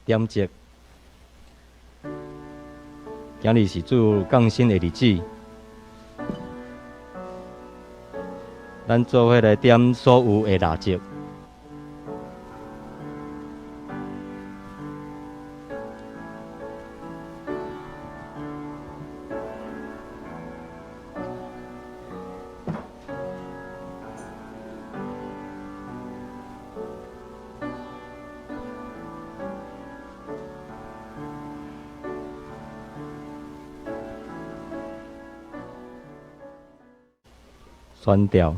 点击。今日是主降生的日子，咱做伙来点所有的蜡烛。选调。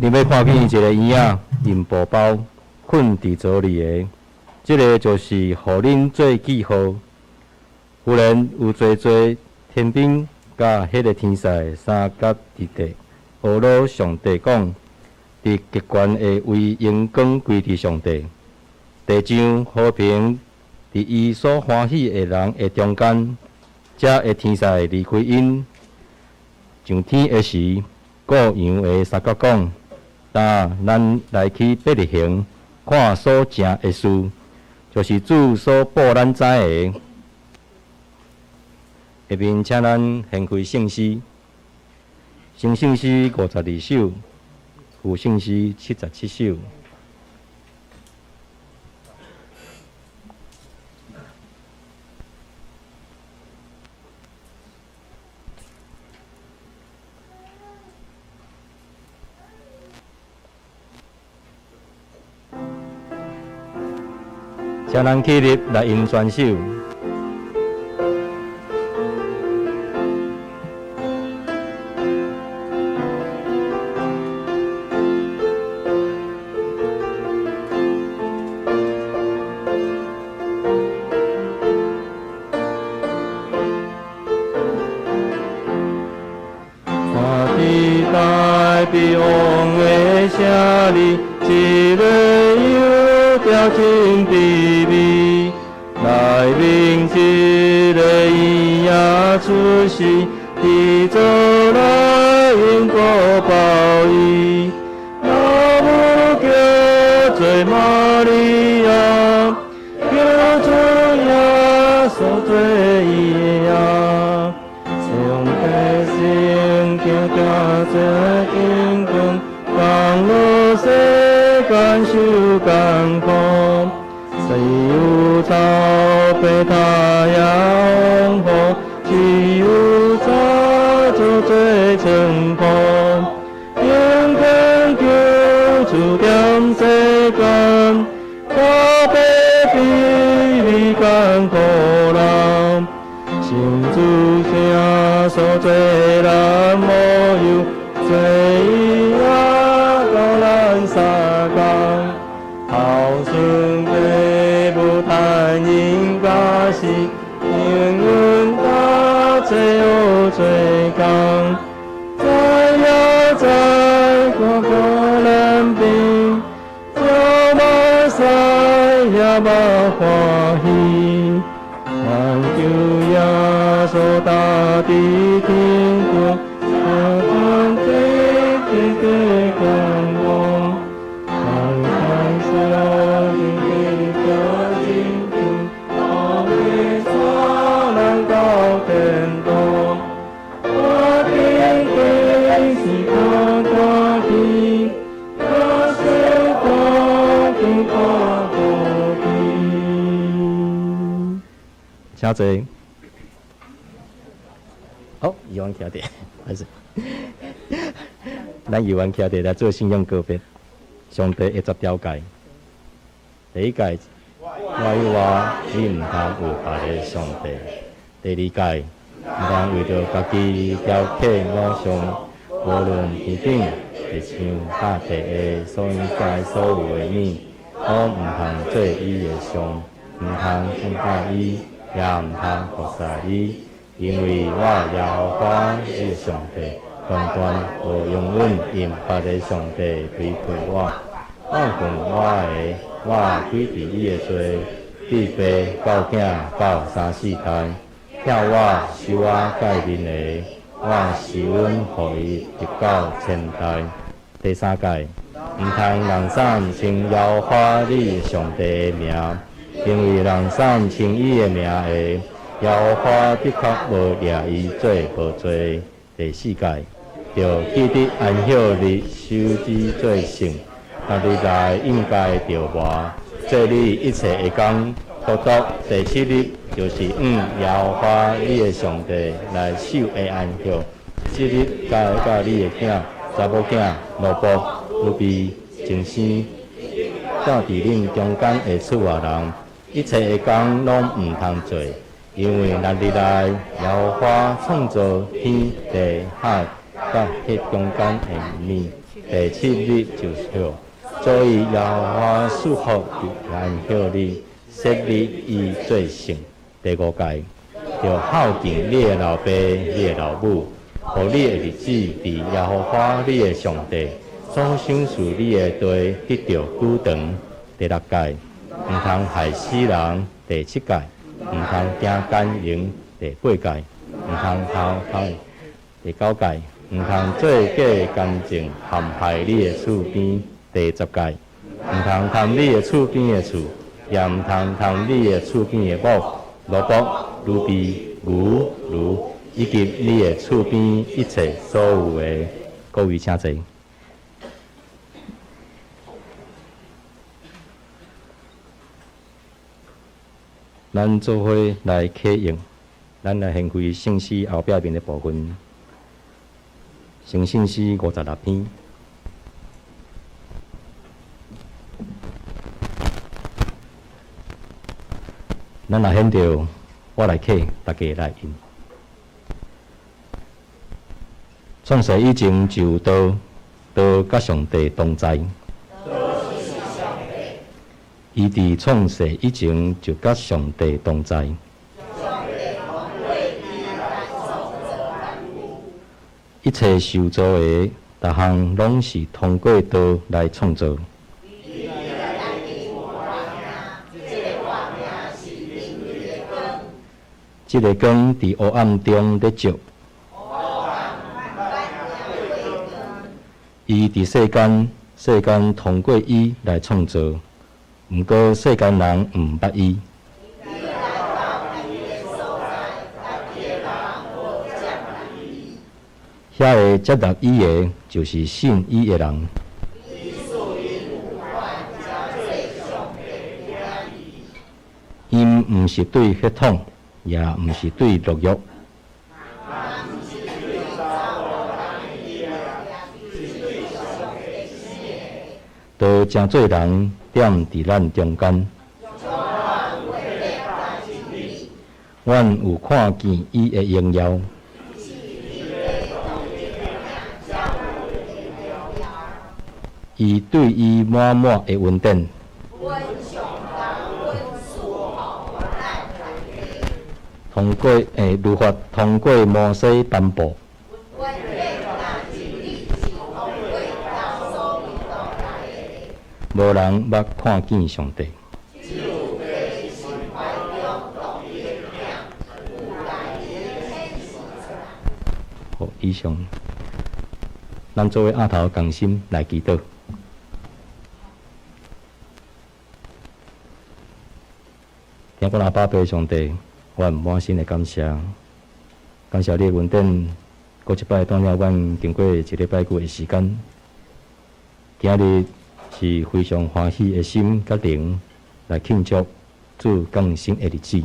你要看见一个婴仔用布包困伫槽里的，这个就是互恁做记号。忽然有侪侪天兵甲迄个天使三角伫地，学老上帝讲，伫极悬的为阳光归伫上帝，地上和平伫伊所欢喜的人的中间，才会天使离开因。上天的时，各样的三角讲：但咱来去伯利恒，看所成的事，就是主所报咱知的。下面请咱献开圣诗，新圣诗52首，旧圣诗77首。请咱起立来吟选手。比往的声里，一个有条真滋味。来明一个伊也出世，地做来因果报伊。老母叫做玛利亚，叫做耶稣做伊呀。上帝圣经行做天光，降落世间受艰苦。谁有草被他养活，只有草做最成功。应天救主点世间，可悲比你艰苦人。心主声所做人无有，罪恶到咱三江。后顺地不贪因假是，命运到最后最刚。在呀在我可能病，就马赛也马欢喜。望求耶稣大地天光，我看天天地光光。看看所有的金土，我为所能到天东。我天天是我大地，我是我天我大地。请坐。好，议员徛地，还是咱议员徛地来做信仰告别。上帝会十条戒。第一戒，我与我，你毋通有别个上帝。第二戒，毋通为着家己雕刻偶像，无论天顶、地上、大地的所应该所有的物，都毋通做伊的像，毋通敬拜伊，也毋通服侍伊，因为我耶和华你的上帝，断断无永远因别个上帝违背我。放劝我的，我归伫伊的罪，必被到囝到三四代，叫我受我诫命的，我是阮互伊直到千代。第三戒，毋通人散称耶和华你的上帝的名，因为人散称伊的名的，耶和华的确无掠伊做无罪。第四戒，着记得安息日守之做圣。那日来应该着活，做你一切的工，独独第七日就是耶和华你的上帝来守的安息。即日该甲你的囝、查某囝、萝卜、ruby、精生，倒伫恁中间的厝外人，一切的工拢毋通做，因为那日来耶和华创造天地海，甲迄中间的物，第七日就休。所以耶和华祝福安息日，设立伊做圣。第五戒，要孝敬你的老爸、你的老母，互你的日子伫耶和华你的上帝所赏赐你的地得到久长。第六戒，毋通害死人第7戒，毋通惊奸淫第8戒，毋通偷歹第9戒，毋通做假干净陷害你的厝边第10戒，毋通贪你的厝边的厝，也毋通贪你的厝边的某、萝卜、乳猪、牛、驴，以及你的厝边一切所有的。各位请坐。咱做伙来启用，咱来献开圣诗后壁面的部分。圣圣诗56篇。咱若显着，我来启，大家来应。创世以前就道甲上帝同在。伊伫创世以前就甲上帝同在。一切受造的，逐项拢是通过道来创造。这个光伫黑暗中咧照。伊伫世间通过伊来创造。毋过世间人毋捌伊，遐个接纳伊的，就是信伊的人。因毋是对血统，也毋是对肉欲。都诚做人踮伫咱中间，阮有看见伊的荣耀，伊对伊满满的恩典，通过律法通过摩西颁布。无人捌看见上帝。好，以上，咱作为阿头同心来祈祷。天父阿爸爸上帝，阮满心的感谢，感谢你的恩典，搁一摆带领阮经过一礼拜几的时间，今日。是非常欢喜的心甲灵来庆祝主降生的日子。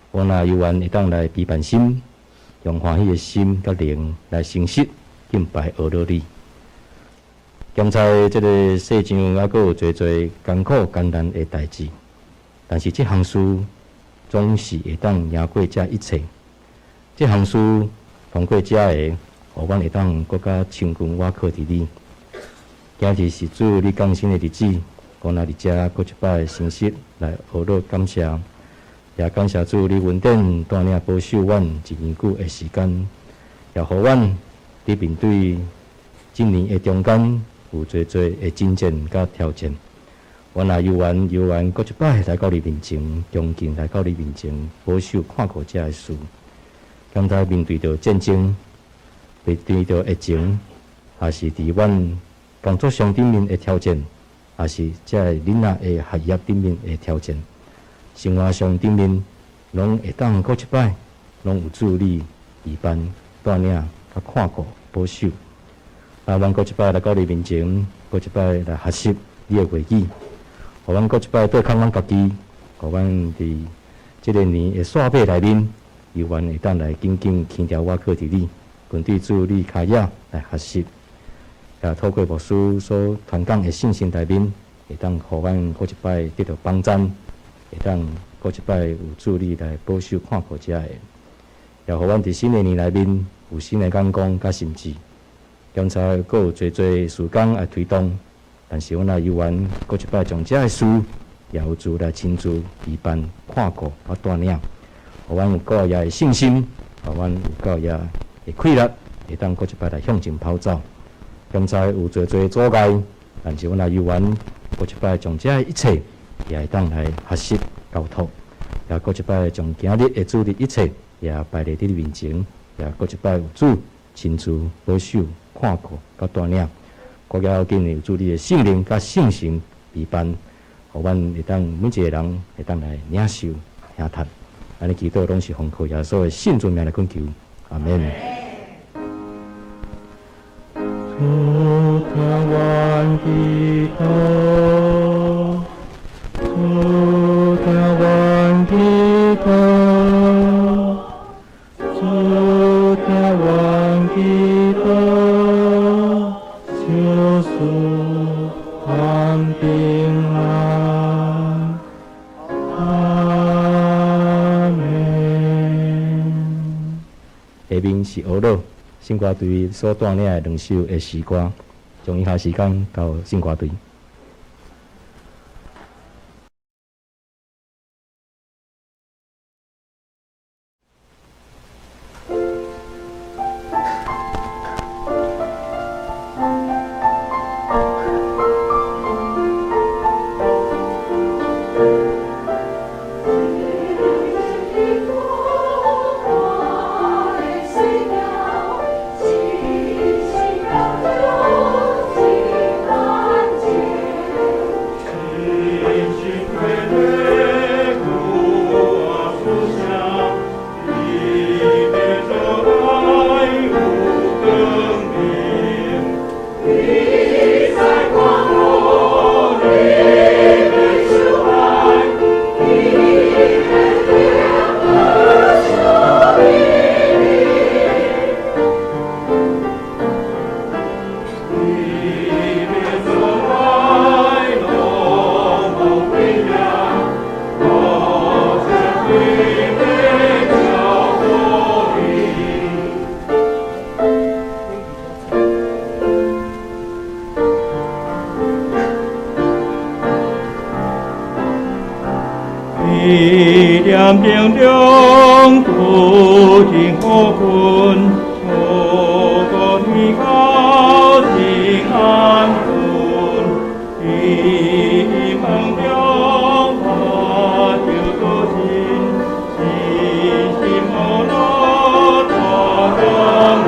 我若有缘会当来陪伴心，用欢喜的心甲灵来诚实敬拜阿罗你。刚才这个世上还阁有侪侪艰苦艰难的代志，但是这项事总是会当赢过这一切。这项事通过这个，互阮会当更加亲近我靠伫你。今日是主你降生的日子，我若伫遮搁一摆诚实来学乐感谢，也感谢主你恩典带领保守阮一年久的时间，也互阮伫面对一年的中间有侪侪的真正甲挑战。我若有缘搁一摆来到你面前，恭敬来到你面前，保守看顾遮的事。刚才面对着战争，面对着疫情，也是伫阮工作上顶面的挑战，也是这囡仔的学业顶面的挑战，生活上顶面，拢会当搁一摆，拢有助你陪伴、带领、甲看顾、保守。阮搁一摆来到你面前，搁一摆来学习你的话语，互阮搁一摆对抗阮家己，互阮伫这个年的煞尾内面，有缘会当来紧紧牵条我靠伫你，跟对主你脚野来学习。也透过牧师所传讲的信心内面，会当互阮搁一摆得到帮赞，会当搁一摆有助力来保守看顾遮个，也互阮伫新的年内面有新的眼光甲心智。刚才阁有侪侪事工来推动，但是阮也有缘搁一摆将遮个事也有助来亲自陪伴、看顾甲带领，互阮有够也的信心，互阮有够也的气力，会当搁一摆来向前跑走。刚才有侪侪阻碍，但是阮也有缘，搁一摆将这一切也会当来学习交托，也过一摆将今日的主日一切也摆在你面前，也过一摆有主亲自保守、看顾、甲带领，国家要紧有主你的圣灵甲圣神陪伴，互阮会当每一个人会当来领受、听读。安尼祈祷拢是奉靠耶稣的圣尊名来恳求，阿门。主听阮祈祷，主听阮祈祷，主听阮祈祷，救赎安平安，阿门。下面是俄罗圣歌队所带领的2首的诗歌，将以下时间交圣歌队。力量平中不停呼唤，我国你高平安稳，你梦中我就多心，信心无落大光门。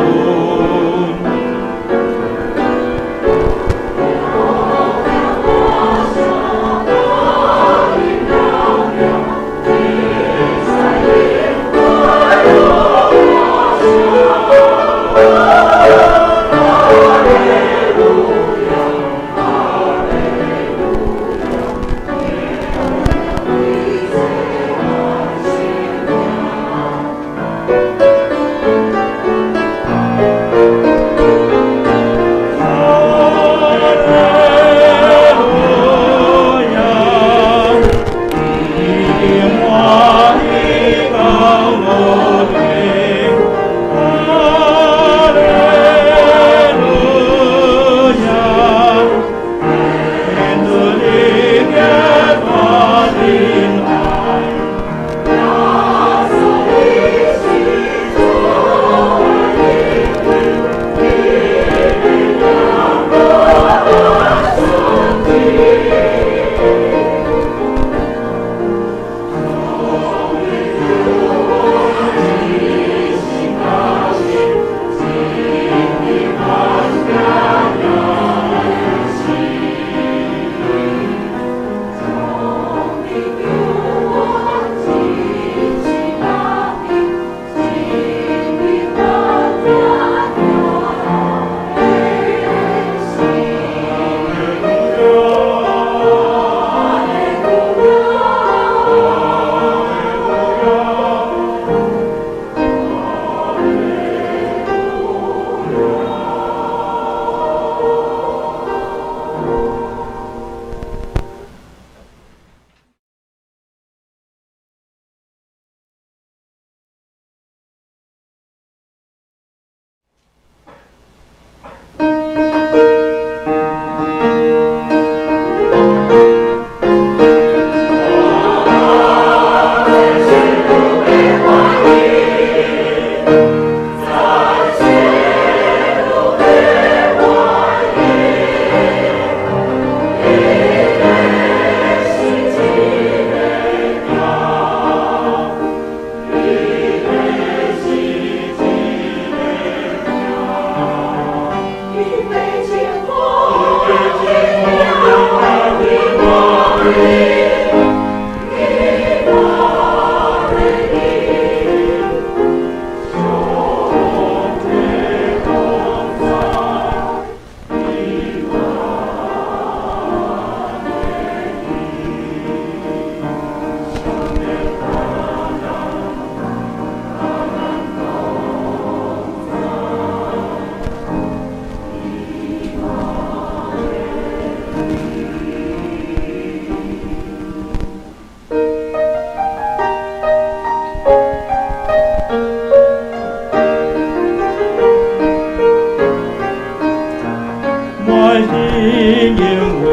因为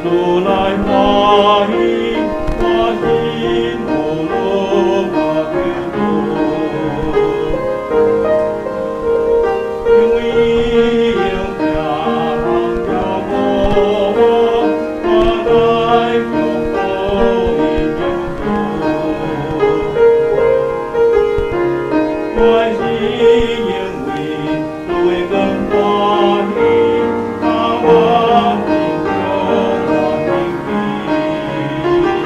主来欢喜，我心无落我基督，因为应下行着我，我在祝福因有我心因为主的更欢喜，他我心中我平静。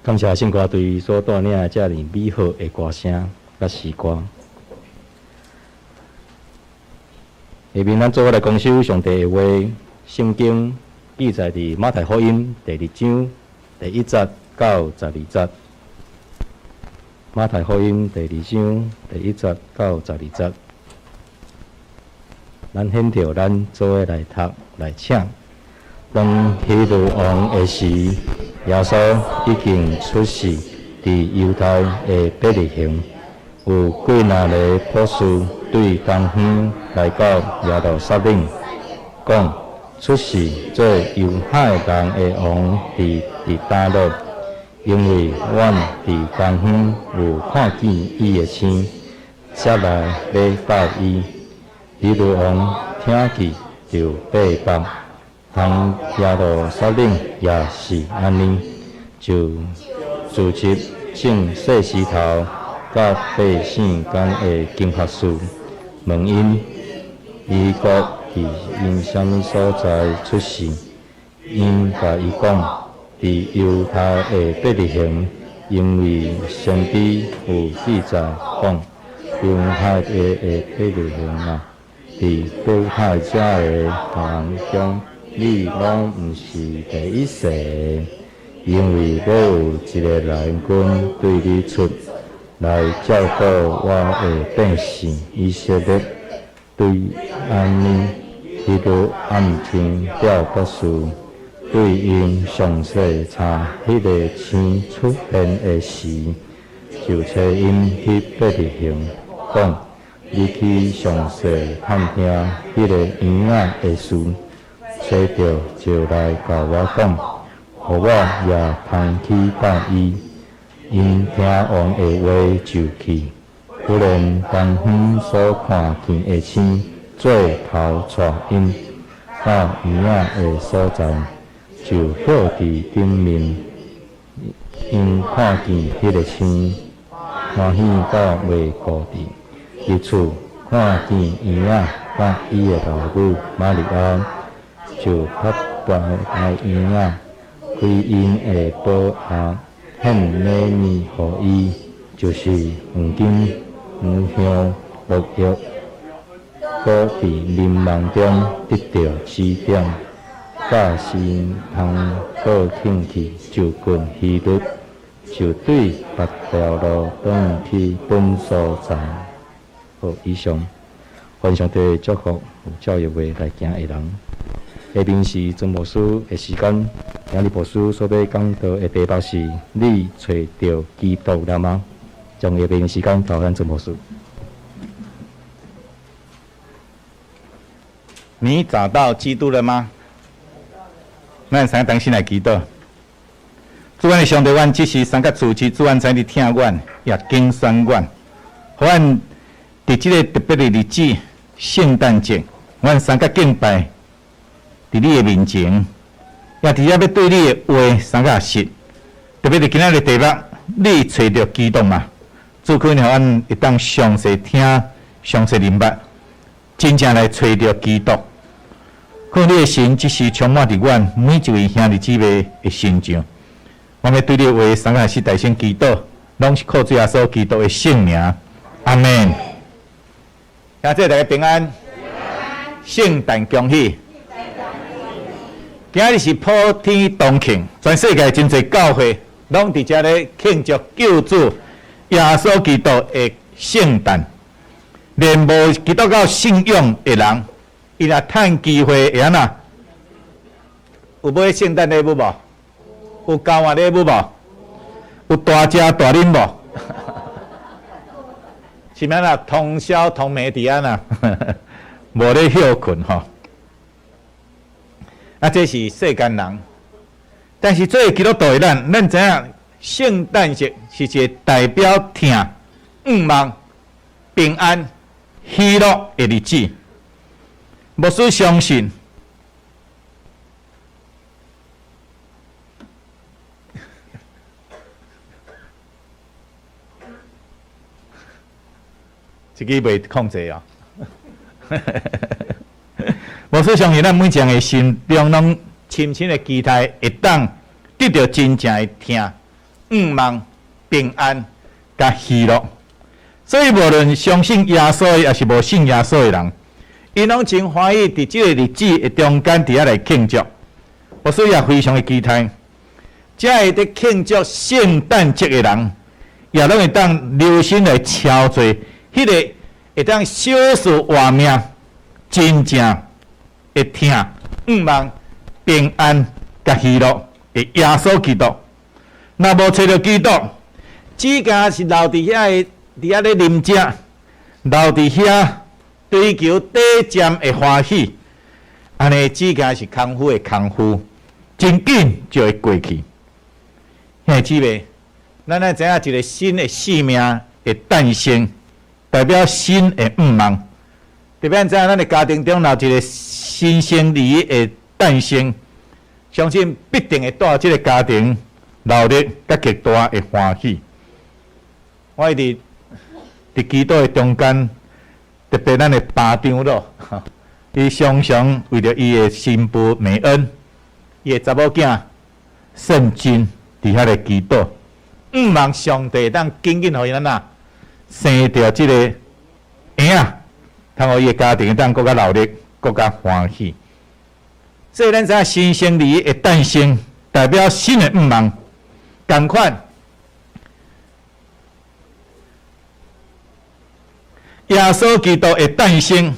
感谢圣歌队所带领的遮尔美好的歌声甲诗歌。下面咱做伙来恭修上帝的话，圣经记载伫马太福音第2章第1节到12节。马太福音第2章第1节到12节，咱显着咱做伙来读来请。当希律王的时，耶稣已经出世，伫犹太的伯利恒，有几若个博士对东方来到耶路撒冷，讲出世做犹太人的王伫叨落，因为阮伫东方有看见伊的星，接来要拜伊。希律王听去就背北。同耶路撒冷也是安尼，就组织正细石头甲百姓间的经学士，问因伊国伫因什么所在出世。因甲伊讲，伫犹太的伯利恒，因为先知有记载讲，犹太的伯利恒啊，伫犹太遮的人中。你拢毋是第一世，因为要有一个人君对你出来照顾我的百姓以色列。对安尼，迄个暗听调博士对因详细查迄个星出现的时，就找因去伯利恒，讲你去详细探听迄个婴仔的事。找到就来甲我讲，互我也通去拜伊。因听王的话就去。忽然东方所看见的星做头带因到婴仔的所在，就倒伫顶面。因看见迄个星，欢喜到袂固伫。入厝看见婴仔甲伊的老母玛利亚。就拍败婴仔，归因的宝盒献礼物互伊，就是黄金、黄香、绿叶，搁伫林梦中得到指点，甲心通倒挺去，就近希律，就对北条路转去本所在。好，以上，愿上帝祝福有教育话来行的人。下面是曾牧师的时间，今日牧师所要讲到的题目是：你找到基督了吗？将下面时间交给曾牧师。你找到基督了吗？咱三当心来祈祷。主安的上帝，阮只是三个主持，主安在你听阮，也敬选阮。互阮伫即个特别的日子，圣诞节，阮三个敬拜。伫你的面前，也伫遐要对你的话三个实，特别是今仔日题目，你找到基督嘛？主可能阮会当详细听、详细明白，真正来找到基督。可能你的心只是充满伫阮每一位兄弟姊妹的心上。我要对你的话三个实大声祈祷，拢是靠主耶稣基督的圣名。阿门。感谢大家平安，圣诞恭喜！今日是普天同庆，全世界真侪教会拢伫遮咧庆祝救主耶稣基督的圣诞。连无基督教信仰的人，伊若趁机会会安那？有买圣诞礼物无？有交换礼物无？有大食大啉无？是咩啦？通宵通暝伫安那？无咧休困吼。啊，这是世间人，但是作为基督徒的咱知影圣诞节是一个代表疼、望、平安、喜乐的日子。牧师相信，这个袂控制哦。牧师相信，咱每一个人的心中拢深深的期待，会当得到真正的听、望、平安、甲喜乐。所以，无论相信耶稣的，也是无信耶稣的人，因拢真欢喜伫即个日子的中间伫遐来庆祝。我所以也非常的期待，遮会伫庆祝圣诞节的人，也拢会当留心来敲做迄个会当小事活命，真正会听望平安甲喜乐的耶稣基督。若无找到基督，只敢是留伫遐的。伫遐咧啉食，留伫遐追求短暂的欢喜，安尼只敢是空虚的功夫，真紧就会过去。兄姊妹，咱知影一个新的生命的诞生，代表新的望。特别知影咱的家庭中有一个新生儿的诞生，相信必定会带这个家庭留力甲极大的欢喜。我伫基督的中间，特别咱的爸长老，伊常常为着伊的新妇美恩，伊的查某囝圣经伫遐个祈祷，望上帝当紧紧互伊生着即个婴仔，通互伊的家庭当更加努力，更加欢喜。所以咱知影新生儿的诞生，代表新的望，同款。耶稣基督的诞生，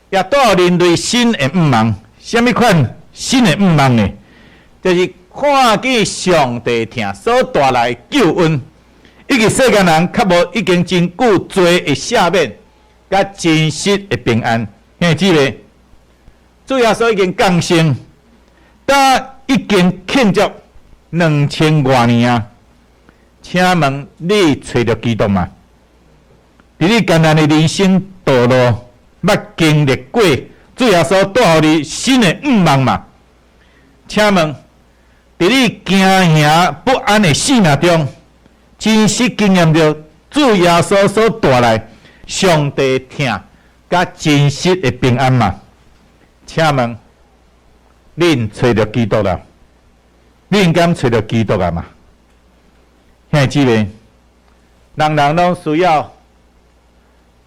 也带人类新的望。什么款新的望呢？就是看见上帝听所带来救恩，以及世间人较无已经真久罪的赦免，甲真实的平安。兄姊妹，主耶稣已经降生，但已经庆祝2000多年啊！请问你找到基督吗？伫你艰难的人生道路，捌经历过主耶稣带予你新的望嘛？请问，伫你惊吓不安的生命中，真实经验到主耶稣所带来上帝听甲真实的平安嘛？请问，恁找到基督了？恁敢找到基督了嘛？兄姊妹，人人拢需要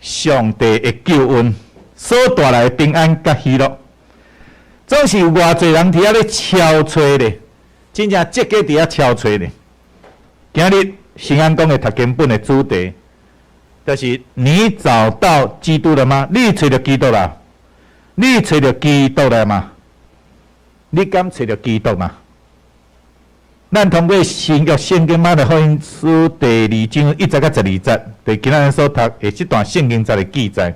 上帝的救恩所带来的平安甲喜乐，总是有偌侪人伫遐咧敲吹咧，真正积极伫遐敲吹咧。今日圣安讲的读经本的主题，就是你找到基督了吗？你找到基督了？你找到基督了吗？你敢找到基督吗？咱通过新约圣经马太福音书第2章1节到12节，对今仔日所读的这段圣经节的记载，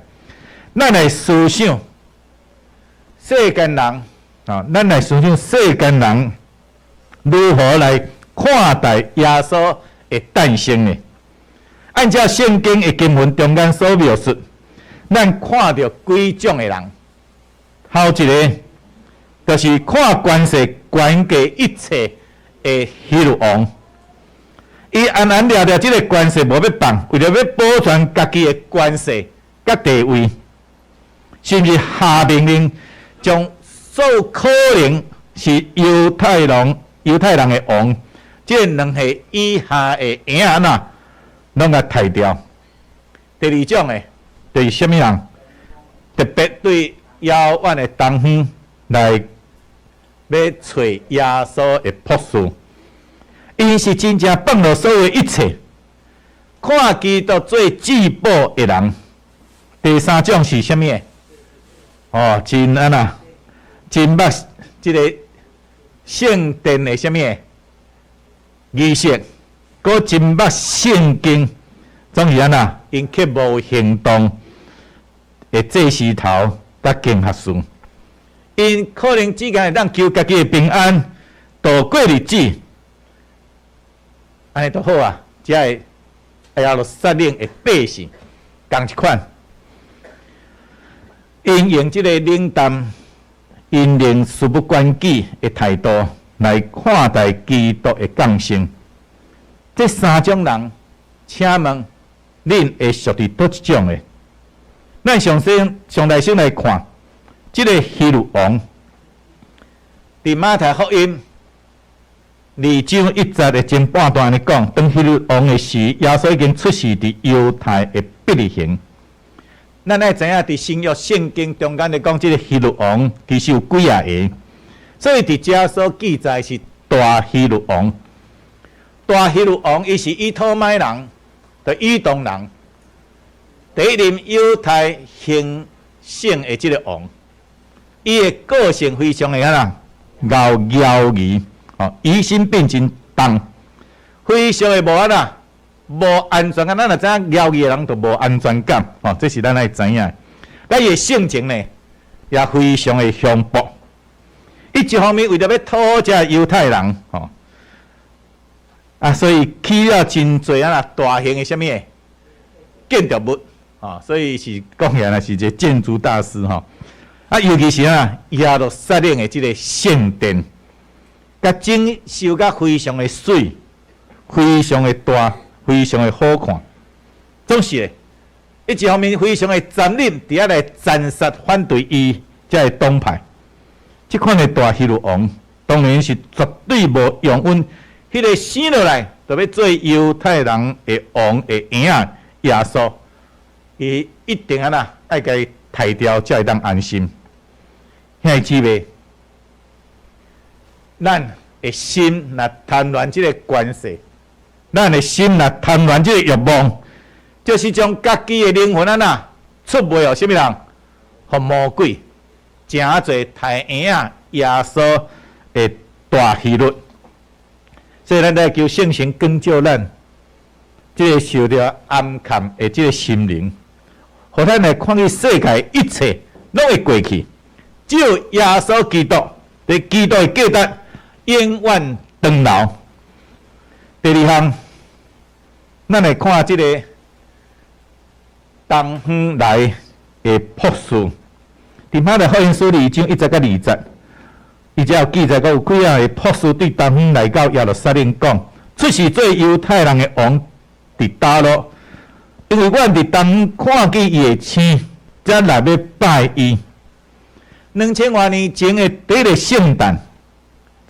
咱来思想世间人啊，咱来思想世间人如何来看待耶稣的诞生呢？按照圣经的经文中间所描述，咱看到几种的人，头一个就是看权势权价一切的希律王，伊安安了了这个关系无要放，为了要保全家己的关系甲地位，甚至下命令将所有可能是犹太人的王，这2岁以下的婴仔呐，拢甲杀掉。第二种的，就是什么人？特别对遥远的东方来要找耶稣的朴素，因是真正放下所有一切，看基督做至宝的人。第三种是什么？哦，真安那，真捌这个圣殿的什么仪式，搁真捌圣经，总是安那，因却无行动的祭司头甲经学士。因可能只间会当求家己的平安，度过日子，安尼都好啊。只会耶路撒冷的百姓，同一款，因用这个冷淡、因令事不关己的态度来看待基督的降生。这三种人，请问恁会属于倒一种的？咱上来先来看。这个希律王，伫马太福音2章1节的前半段咧讲，当希律王的时，耶稣已经出世伫犹太的伯利恒。咱爱知影，伫新约圣经中间咧讲，即个希律王其实有几啊个，所以伫遮所记载是大希律王。大希律王伊是以托麦人，就以东人，第一任犹太兴盛的即个王，伊的个性非常的傲义。疑心病真重，非常的无安全感。咱若知影骄傲的人就无安全感，这是咱爱知影。但伊的性情呢，也非常的凶暴。伊一方面为着要讨好这犹太人，所以起了真侪大型的什么建筑物，所以是讲起来是一个建筑大师尤其是耶路撒冷的这个圣殿。甲整修甲非常的水，非常的大，非常的好看。总是咧，一方面非常的残忍，伫遐来斩杀反对伊遮个党派。即款的大希律王，当然是绝对无用阮迄个生落来，就要做犹太人的王的婴仔耶稣，伊一定爱甲伊杀掉，才会当安心。兄弟姊妹。咱的心若贪恋这个关系，咱的心若贪恋这个欲望，就是将家己的灵魂出卖互什么人？互魔鬼，诚侪太婴仔耶稣的大希律。所以咱来求圣神拯救咱，这个受到暗陷的这个心灵，互咱来看见世界一切拢会过去，只有耶稣基督在基督的价值。永远长留。第二项，咱来看这个东方来的朴素。伫马太福音书2章1节到2节，伊只有记载讲有几啊个朴素对东方来到耶路撒冷讲，出世做犹太人的王伫倒落，因为阮伫东方看见伊的星，才来要拜伊。2000多年前的第一个圣诞。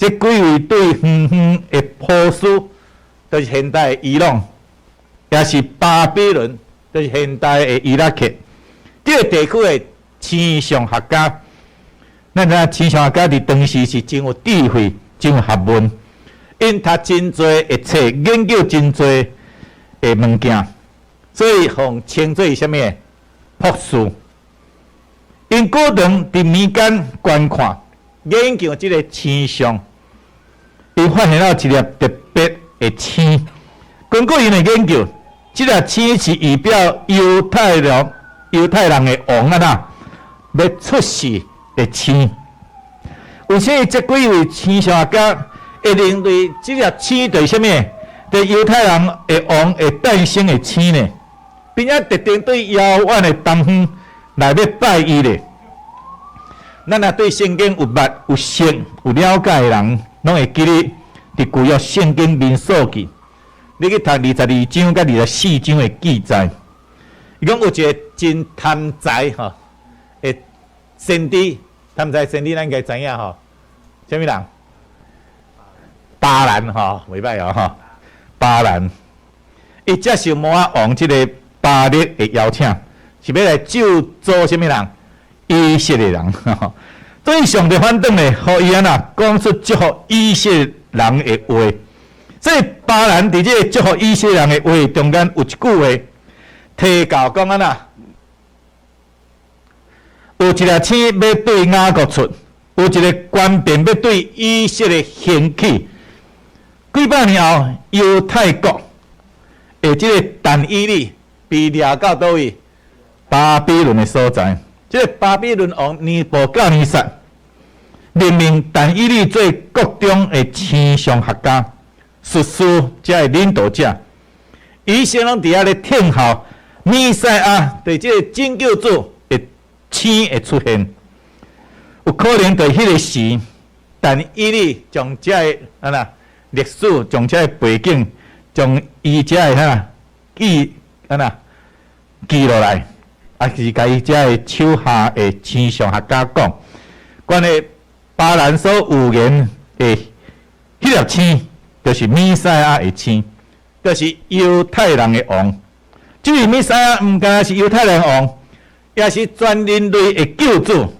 这几位对远远的波斯，就是现代的伊朗，也是巴比伦，就是现代的伊拉克，这个地区的气象学家，咱知气象学家伫当时是真有智慧、真有学问，因读真侪的册，研究真侪的物件，所以互称作什么博士。因古长伫民间观看、研究这个气象。伊发现了一粒特别的星，根据因的研究，这粒星是预表犹太人的王要出世的星。为什么这几位气象学家会认为这粒星对什么？对犹太人的王会诞生的星呢？并且特定对遥远的东方来要拜伊咧。咱若对圣经有捌、有识、有了解的人，拢会记得伫旧约圣经民数记，你去读22章甲24章的记载，伊讲有一个真贪财的先知，贪财先知咱应该知影什么人？巴兰袂歹巴兰，伊接受摩押王这个巴力的邀请，是要来救助什么人？以色列人。所以上帝反倒呢，互伊讲出祝福以色列人的话。所以巴兰伫这个祝福以色列人的话中间有一句话，提到讲有一粒星要对雅各出，有一个官兵要对以色列兴起。几百年后，犹太国的这个但以理被掠到倒位？巴比伦的所在。这个巴比伦王尼布甲尼撒任命但以理做国中的气象学家、术士，才的领导者。伊先拢伫遐咧听候弥赛亚对这个拯救主的星会出现。有可能在迄个时，但以理将这个历史，将这个背景，将伊这个记落来。也是甲伊遮个手下的气象学家讲，关于巴兰所预言的迄粒星就是弥赛亚的星，就是犹太人的王。这位弥赛亚毋单是犹太人王，也是全人类的救主。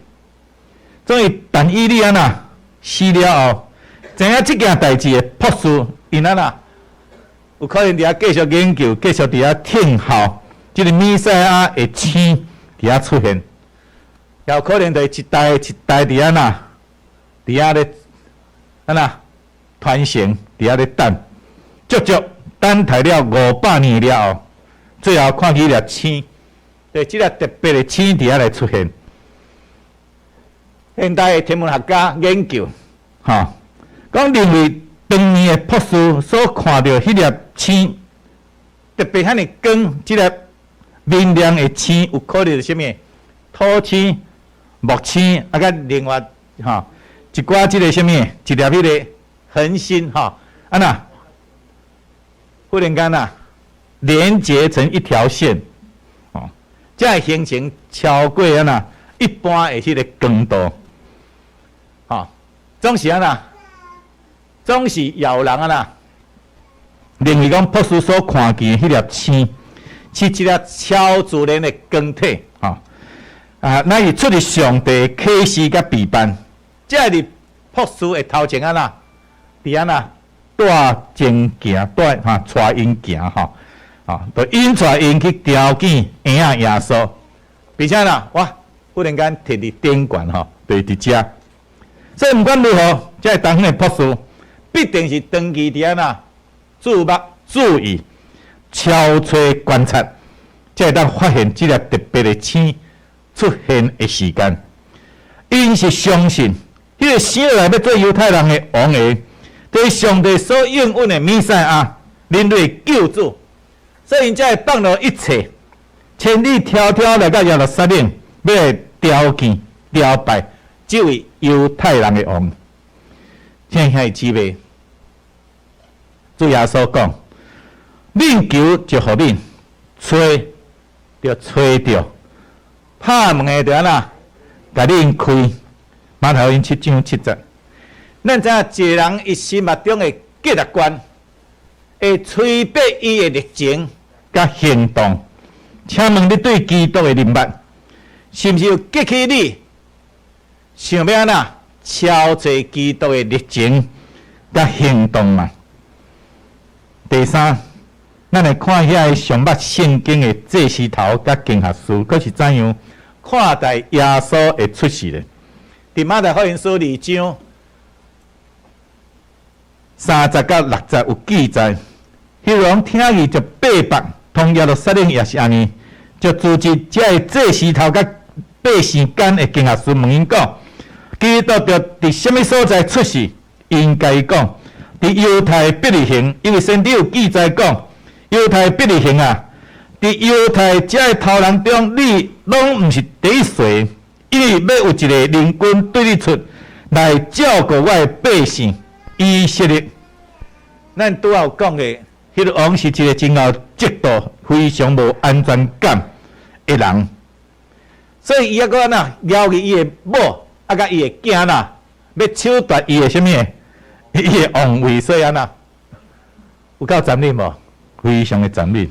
所以但以理安那死了后，知影这件代志的博士，因安那有可能伫遐继续研究，继续伫遐听候这个弥赛亚的星伫遐出现，也有可能就一代一代伫遐那，伫遐咧安那传承，伫遐咧等，足足等待了500年了后，最后看起粒星，对即个特别的星伫遐来出现。现代的天文学家研究，讲认为当年的博士所看到迄粒星，特别遐尼光，即粒明亮的星，有可能是啥物？土星、木星，啊，甲另外一寡即个啥物？一粒迄个恒星，安那忽然间连接成一条线，才会形成超过安那一般的迄个光度。总是安那，总是有人安那认为讲博士所看见迄粒星是一粒超自然的光体，那是出自上帝启示甲备办，这是博士的头前安那，伫安那带前行带带因行就引带因去调见婴仔耶稣，并且哇，忽然间摕伫顶悬就伫遮。所以毋管如何，这个当时的博士必定是长期伫安那注目、注意、超吹观察，才会当发现这粒特别的星出现的时间。因是相信，迄个生来要做犹太人的王的，对上帝所应允的弥赛亚，人类救主，所以因才会放落一切，千里迢迢来到耶路撒冷，要来朝见、朝拜这位犹太人的王。现在姊妹，主耶稣讲：“恁求就互恁，吹就吹着，拍门的就安那，甲恁开。”马太福音7章7节。咱知影一个人一生目中的价值观，会催逼伊的热情甲行动。请问你对基督的认捌，是毋是有激起你想要安那超越基督的热情甲行动嘛？第三，咱来看遐上捌圣经的祭司头甲经学士，佫是怎样看待耶稣的出世咧？伫马太福音书2章30到60有记载，迄人听伊就背北，同耶路撒冷也是安尼，就组织这祭司头甲百姓间的经学士问因讲，基督着伫什么所在出世？应该讲，伫犹太伯利恒，因为圣经有记载讲，犹太伯利恒伫犹太这头人中，你拢毋是第一岁，因为要有一个人君对你出来照顾我的百姓以色列。咱拄有讲的，迄个王是一个真有极度非常无安全感的人，所以伊还阁安那撩去伊的某，甲伊的囝要抢夺伊的什么？伊的王位，所以安那有够残忍无？非常的残忍，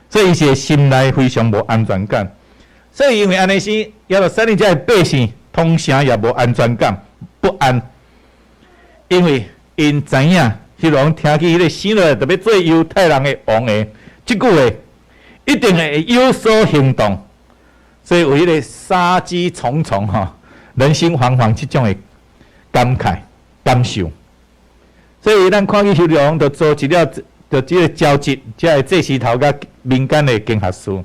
所以伊是心内非常无安全感。所以因为安尼是，耶路撒冷这百姓通常也无安全感、不安，因为因知影。迄人听起迄个生来特别做犹太人的王的即句话，一定会有所行动，所以有迄个杀机重重人心惶惶即种的感慨感受。所以咱看起迄人就组织了，就即个召集，即个祭司头甲民间的经学士，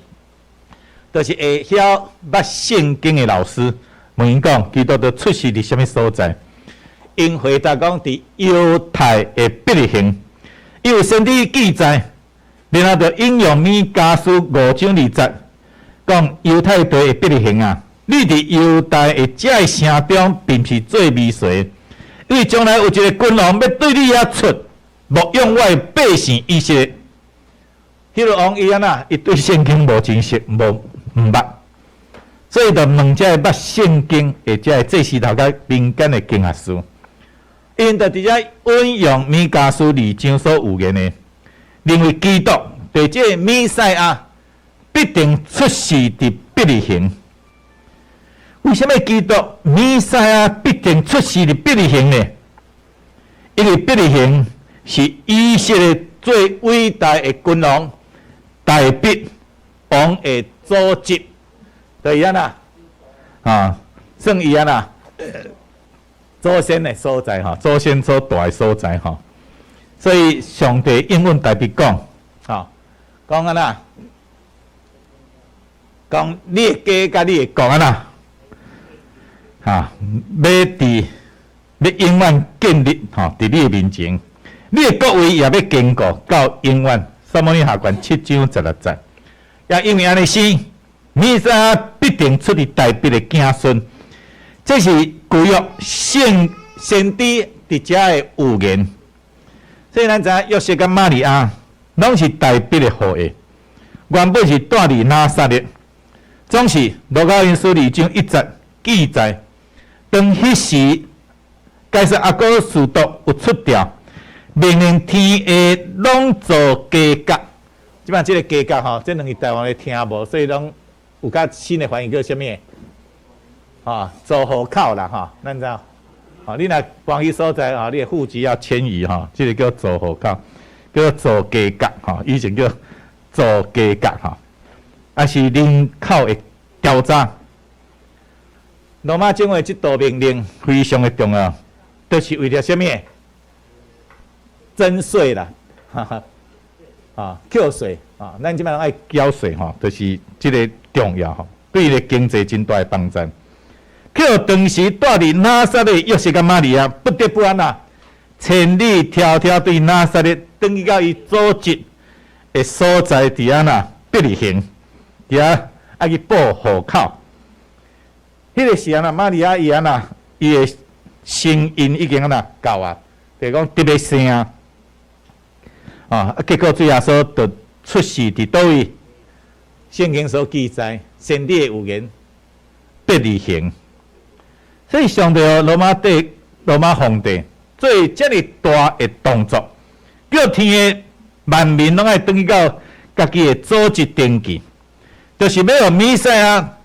就是会晓捌圣经的老师，问因讲，基督就出世伫什么所在？因回答讲，伫犹太的伯利恒，因为圣经记载，然后就引用米迦书5章20节，讲犹太地的伯利恒你伫犹太的这个城中，并不是做米髓，因为将来有一个君王要对你遐出，牧养我的百姓以色列。迄个王伊安那，伊对圣经无真实，毋捌，所以就问这捌圣经的这个祭司头甲民间的经学士。因着伫遮运用弥迦书二章所有言的，认为基督对这个弥赛亚必定出世伫伯利恒。为什么基督弥赛亚必定出世伫伯利恒呢？因为伯利恒是以色列最伟大的君王大卫王的祖籍，就伊安啦，算伊安啦，祖先的所在哈，祖先所大的所在哈。所以上帝应允大卫讲，讲安啦，讲你的家甲你的国安啦。要永远建立伫你的面前，你的国位也要坚固到永远。撒母耳下传7章16节，也因为安尼生，弥赛亚必定出于大卫的子孙。这是旧约先知伫遮的预言。所以咱知影约瑟甲玛利亚拢是大卫的后裔，原本是住伫拿撒勒，总是路加福音2章1节记载。当迄时，该撒阿哥斯都有出调，命令天下拢做家革。即摆即个家革吼，这两个台湾咧听无，所以拢有较新的翻译叫啥物？做户口啦吼，咱知道。你若搬去所在你的户籍要迁移即个叫做户口，叫做家革以前叫做家革啊是人口的调查。罗马政府这道命令非常的重要，就是为了什么？征税啦，扣税咱即摆爱缴税就是这个重要对伊的经济真大的帮助。扣当时住伫拿撒勒约瑟甲玛利亚不得不安千里迢迢对拿撒勒，登去到伊祖籍的所在伫安伯利恒，伫遐爱去报户口。迄个时玛利亚伊的声音已经到就是讲特别生结果最后所就出世伫倒位？圣经所记载，先知的预言，伯利恒。所以上帝罗马皇帝做遮尔大的动作，叫天的万民拢爱登去到家己的祖籍登记，就是要让弥赛亚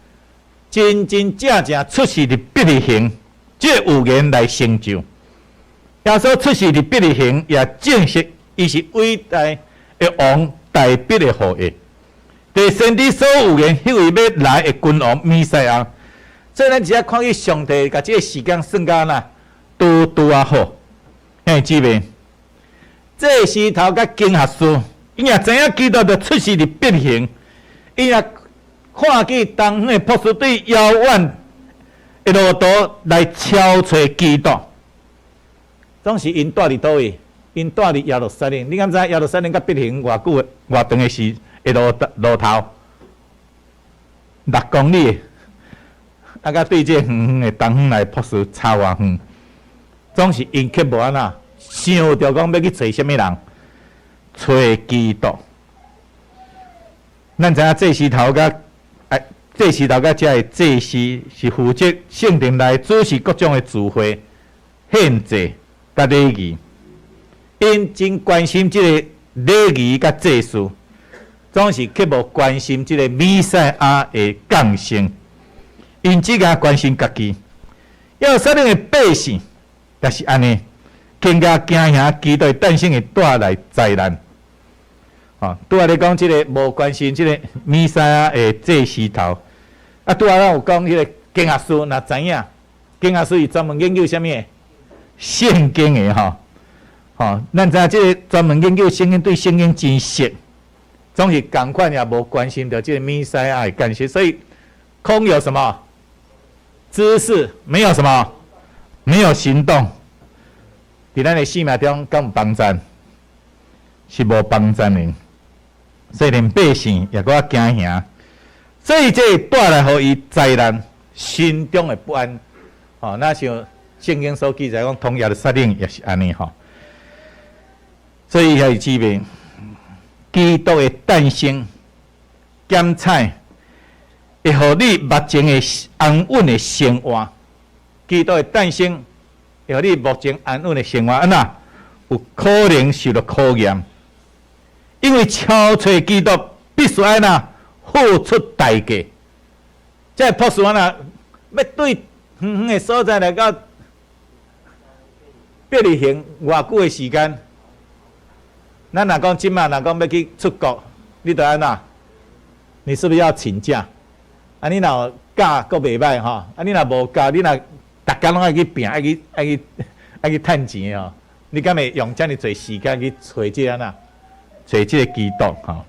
真真正正出世伫伯利恒，这预言来成就。耶稣出世伫伯利恒，也证实伊是伟大的王大卫的后裔。对先知所预言，迄位要来的君王弥赛亚。所以咱只要看去上帝，甲这个时间算到拄好。姊妹，这时头甲经学书，伊也知影基督就出世伫伯利恒，伊也看见东方的波斯对遥远的路途来敲找基督，总是因住伫倒位？因住伫耶路撒冷。你敢知耶路撒冷甲伯利恒偌久偌长的时路头6公里？甲对这远的东方来波斯差偌远，总是因却无想着讲要去找什么人？找基督。咱知影这时头甲遮的祭司是负责圣殿内主持各种的聚会、献祭甲礼仪，因真关心这个礼仪甲祭祀，总是却无关心这个弥赛亚的降生。因只甲关心家己，耶路撒冷的百姓，也是安尼，更加惊吓基督诞生会带来灾难。拄仔咧讲即个无关心即个弥赛亚的祭司头，拄仔咱有讲迄个经学书，若知影，经学书伊专门研究啥物？圣经的咱知影即个专门研究圣经，对圣经真熟，总是共款也无关心到即个弥赛亚的干系，所以空有什么？知识没有什么，没有行动，伫咱的生命中敢有帮助？是无帮助的。所以连百姓也搁惊吓，所以这带来互伊灾难，心中的不安。那像圣经所记载讲，同耶路撒冷也是安尼所以还是姊妹，基督的诞生，检采。会互你目前的安稳的生活，基督的诞生会互你目前安稳的生活安怎有可能受到考验，因为超找基督必须安怎付出代价。这迫使安怎要对远远的所在来到别离行偌久的时间？咱若讲即马若讲要去出国，你得安怎？你是不是要请假？啊，你若假阁袂歹吼，啊，你若无假，你若逐工拢爱去拼，爱去趁钱哦。你敢会用遮尔侪时间去找即安怎？找即个基督吼？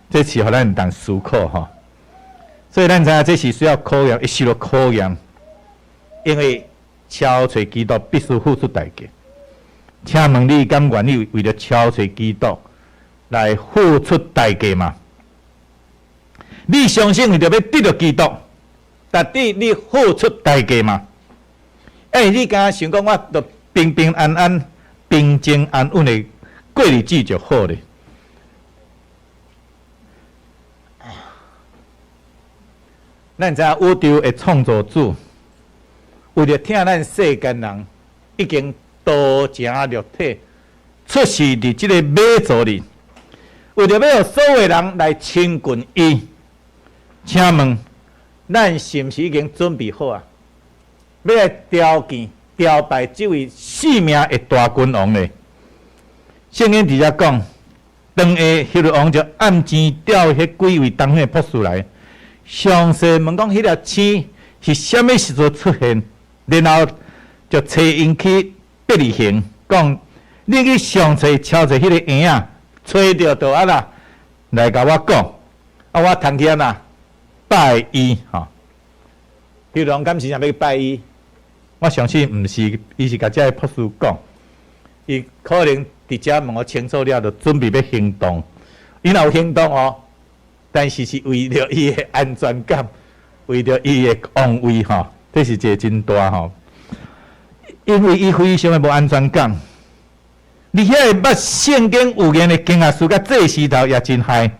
这是互咱有当思考吼。所以咱知影这是需要考验，一受到考验，因为超找基督必须付出代价。请问你敢愿意为了超找基督来付出代价吗？你相信为着要得到基督，但你付出代价吗？你敢想讲我着平平安安、平静安稳的过日子就好咧？咱知影宇宙的创造主，为了听咱世间人已经道成肉体，出世伫即个马祖里，为了要所有人来亲近伊，请问咱是毋是已经准备好啊？要来雕拜这位生命的大君王咧？圣经伫遮讲，当下迄个王就暗前调迄几位当的博士来。详细问讲，迄粒星是虾米时阵出现？然后就找因去别离行，讲你去详细敲着迄个圆啊，找着就啊啦，来甲我讲，啊我通去啊啦拜伊吼。迄个人敢是想要拜伊？我相信毋是，伊是甲遮个博士讲，伊可能伫遮问我清楚了，就准备要行动。伊若有行动哦。但是是为了伊的安全感，为了伊的王位吼，这是一个真大吼。因为伊非常的无安全感。你遐个捌圣经有言的经啊，书甲这时头也真害。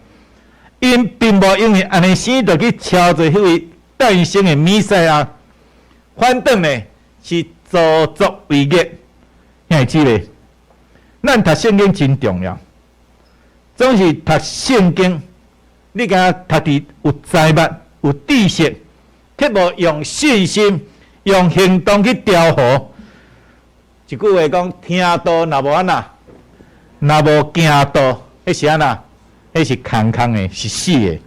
因并无因为安尼生就去敲着迄位诞生的弥赛亚，反倒呢是造作为业。你会知咧？咱读圣经真重要，总是读圣经。你甲读伫有财物、有知识，却无用信心、用行动去调和。一句话讲，听道若无安那，若无行道，迄是安那？迄是空空的，是死的。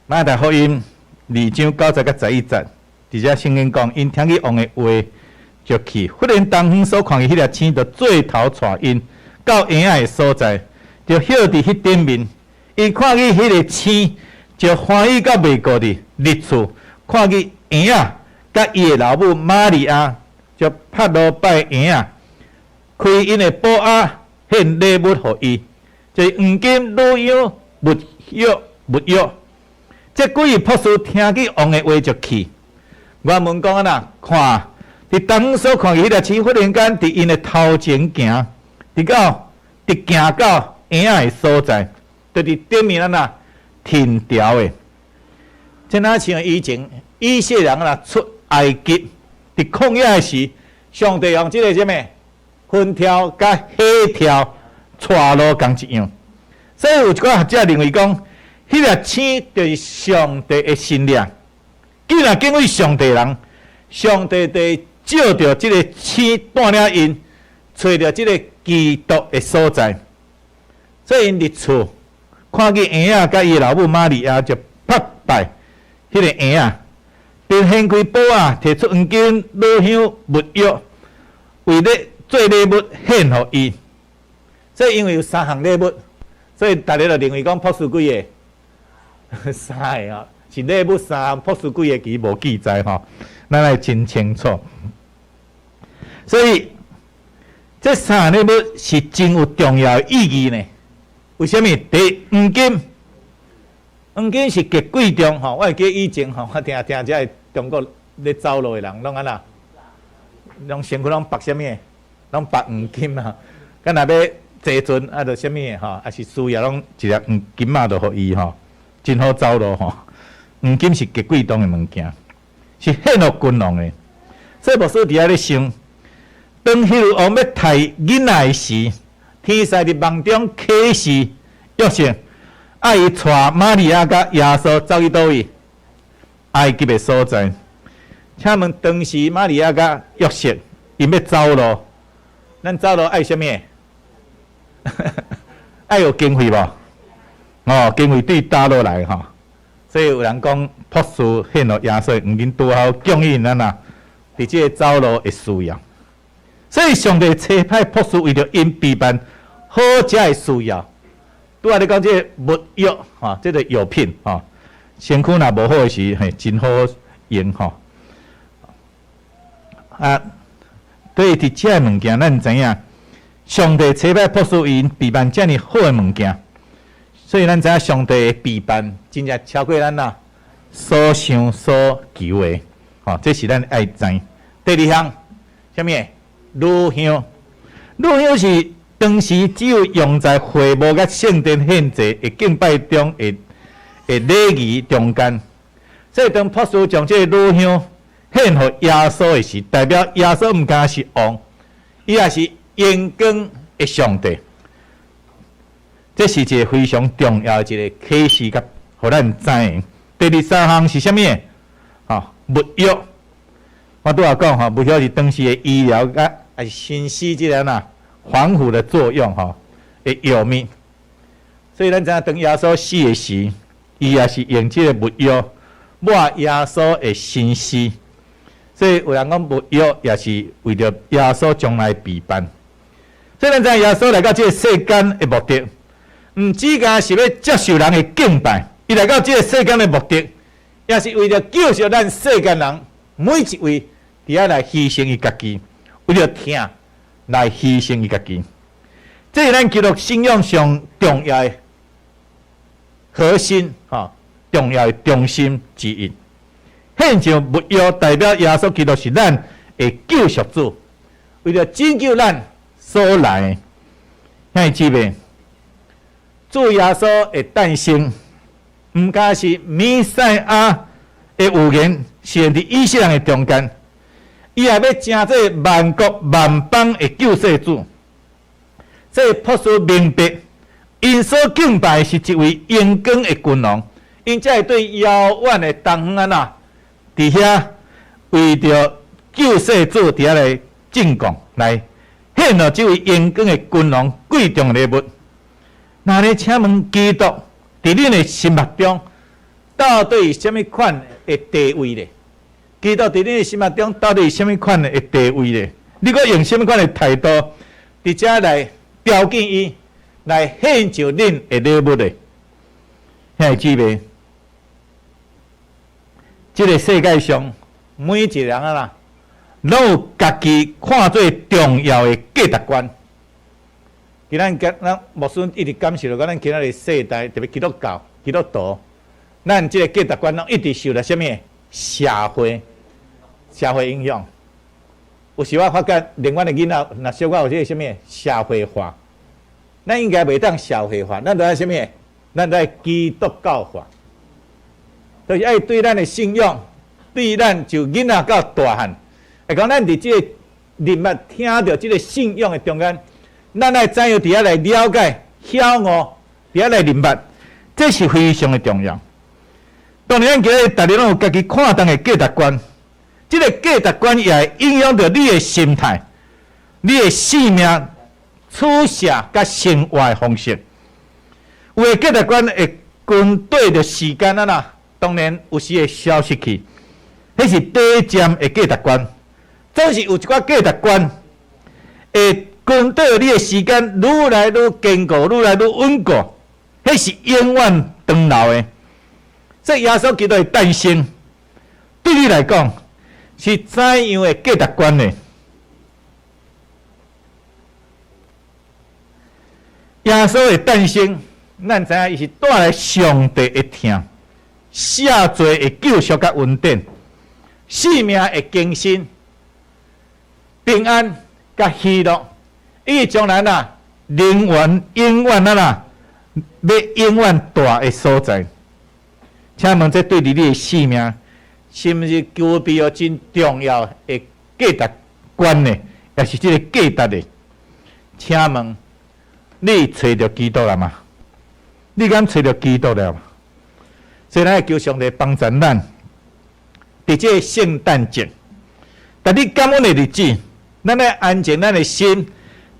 马太福音2章9节甲11节，伫遮圣经讲，因听见王的话就去，忽然东方所看见迄粒星，就做头带因到婴仔的所在，就歇伫迄顶面。伊看见迄个星，就欢喜到袂过伫入厝，看见婴仔甲伊的老母玛利亚，就拍落拜婴仔，开因的宝盒献礼物互伊，就是黄金、乳油、木药。这几位博士听见王的话就去。我问讲啊，看伫东所看见迄粒星，忽然间伫因的头前行，行到婴仔的所在。就伫顶面啊呐，停调的。即哪像以前以色列人啊出埃及伫旷野的时，上帝用即个什么分条甲黑条带路共一样。所以有一个学者认为讲，迄粒星就是上帝的心灵。既然敬畏上帝人，上帝就照着即个星带领因，找着即个基督的所在。所以因入厝。看见婴仔甲伊老母玛利亚就拍拜迄个婴仔，并掀开宝啊，摕出黄金、乳香、木药，为了做礼物献互伊。所以因为有3项礼物，所以大家就认为讲博士几个？3个哦，是礼物3项，博士几个其实无记载吼，咱来真清楚。所以这3项礼物是真有重要的意义呢。为什么？第黄金是极贵重吼，我会记得以前吼，我听这中国咧走路的人，拢安那，拢身躯拢绑什么？拢绑黄金啊！敢若要坐船啊，着什么吼，还是需要拢一粒黄金啊，着互伊吼，真好走路吼。黄金是极贵重的物件，是献互君王的。所以牧师伫遐咧想，当迄个王要杀囡仔时，天使伫梦中启示约瑟，爱伊带玛利亚甲耶稣走去倒位？埃及的所在。请问当时玛利亚甲约瑟因要走路，咱走路爱啥物？爱有经费无？哦，经费对打落来吼。所以有人讲，朴素献予耶稣，毋免拄好供应咱啊，伫即个走路的需要。所以上帝差派朴素为着因避办好食的需要。拄仔咧讲即个物欲吼，即个药品吼，身躯若无好时，嘿，真好用吼。啊，所以伫遮个物件，咱知影，上帝差派朴素为因避办遮尔好的物件。所以咱知影上帝的备办真正超过咱啦所想所求的，吼，这是咱爱知。第二项，啥物？乳香。乳香是当时只有用在会幕甲圣殿献祭的敬拜中的礼仪中间。所以当朴素将这个乳香献予耶稣的时，代表耶稣毋单是王，伊也是阳光的上帝。这是一个非常重要的一个启示，甲互咱知影。第二三项是啥物？物欲。我拄仔讲吼，物欲是当时的医疗甲还是心思即个防腐的作用的药物。所以咱知影，当耶稣死的时，伊也是用即个物欲抹耶稣的心思。所以有人讲物欲也是为着耶稣将来备办。所以咱知影耶稣来到即个世间的目的。毋只干是要接受人的敬拜，伊来到这个世间的目的，也是为了救赎咱世间人每一位，伫遐来牺牲伊家己，为了听来牺牲伊家己。这是咱基督信仰上重要的核心，重要的中心之一。献上物欲代表耶稣基督是咱的救赎主，为了拯救咱所来的。兄姊妹。主耶稣的诞生，毋仅是弥赛亚的预言，是伫以色列人的中间，伊也要成做万国万邦的救世主。这朴素明白，因所敬拜是一位阳光的君王，因才会对遥远的东方伫遐为着救世主伫遐来进贡，来献予这位阳光的君王贵重的礼物。那咧，请问基督伫恁的心目中，到底是什么款的地位咧？基督伫恁的心目中，到底是什么款的地位咧？你阁用什么款的态度，伫遮来标记伊，来献上恁的礼物咧？兄弟姊妹，这个世界上每一个人拢有家己看做重要的价值观。咱牧师一直感受到，咱今仔日世代，特别基督教、基督徒，咱这个价值观拢一直受到什么社会影响。有时我发觉，另外的囡仔若小可有这个什么社会化，咱应该袂当社会化，咱要什么？咱要基督教化，就是爱对咱的信仰，对咱就囡仔到大汉，会讲咱伫这个人物听到这个信仰的中间。咱来怎样伫遐来了解、晓悟，伫遐来明白，这是非常的重要。当然，咱今日大家拢有家己看重的价值观，这个价值观也会影响到你的心态、你的生命、处事甲生活的方式。有的价值观会跟对着时间当然有时会消失去，迄是短暂的价值观。总是有一寡价值观会。跟对你的时间愈来愈坚固，愈来愈稳固，迄是永远长留的。这耶稣基督的诞生，对你来讲是怎样的价值观呢？耶稣的诞生，咱知影伊是带来上帝的疼、赦罪的救赎甲恩典、生命的更新、平安甲喜乐。伊将来能源永远要永远大的所在。请问这对你的生命是毋是具备真重要的价值观的，也是这个价值的。请问你找到基督了吗？你敢找到基督了吗？所以咱求上帝帮助咱，伫这个圣诞节，但你感恩的日子，咱来安静咱的心，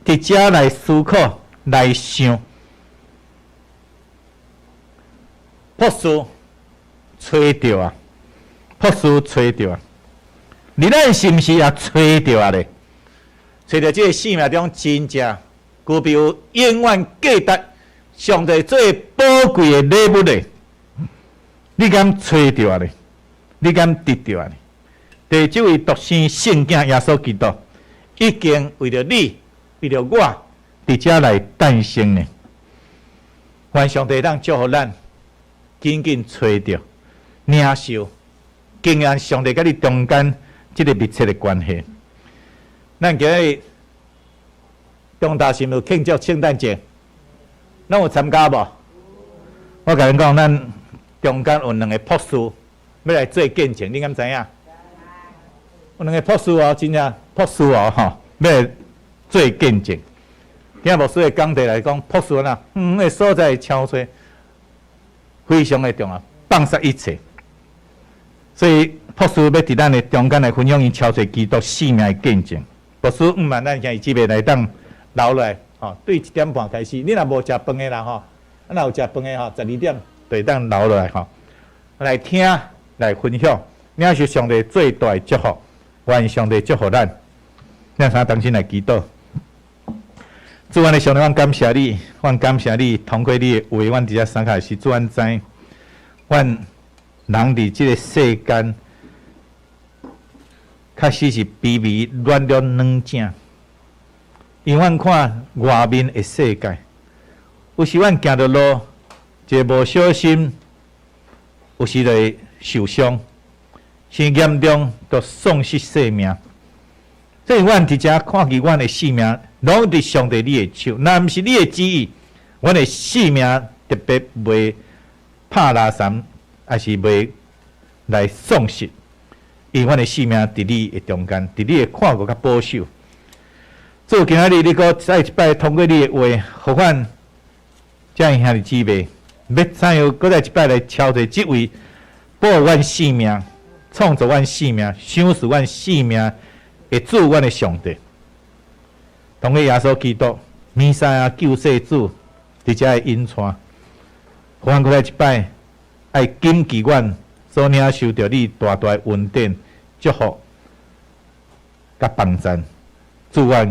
伫遮来思考、来想。博士找到啊，博士找到啊，你咱是毋是也找到啊咧？找到这个生命中真正具备有永远价值、上帝最宝贵的礼物咧？你敢找到啊咧？你敢得到啊咧？第这位独生圣子耶稣基督，已经为了你、为了我，伫遮来诞生呢。愿上帝当祝福咱，紧紧找到、领受、经验上帝甲你中间这个密切的关系。咱今日中大是有庆祝圣诞节，咱有参加无？我甲恁讲，咱中间有2个博士要来做见证，你敢知影？有2个博士哦，真正博士哦，吼，要来做见证。今日牧师的讲题来讲，博士呐，那个所在超出非常的重要，放下一切。所以博士要伫咱的中间来分享因超出基督生命的见证。博士万咱现在准备来当留落来，吼，对1点半开始。你若无食饭的啦，吼，若有食饭的吼，12点就当留落来，吼，来听来分享，领受上帝最大的祝福。愿上帝祝福咱，咱三同心来祈祷。主安的上帝，阮感谢你，阮感谢你，通过你的话，阮伫遮三开始，主安知，阮人伫即个世间，确实是卑微软弱软正。因阮看外面的世界，有时阮行着路，一个无小心，有时就会受伤，甚严重就丧失性命。所以，阮伫遮看见阮的性命，拢伫上帝你的手。若毋是你的旨意，阮的性命特别袂拍拉山，还是袂来丧失。因阮的性命伫你的中间，伫你的看顾甲保守。做今仔日，你搁再一摆通过你的话，互阮遮兄弟姊妹，要怎样搁再一摆来超着即位保护阮性命、创造阮性命、赏赐阮性命。会主阮的上帝，同个耶稣基督、弥赛亚救世主，伫遮的引传，互阮搁来一摆，爱谨记阮所领受着你大大的恩典、祝福、甲帮助，主阮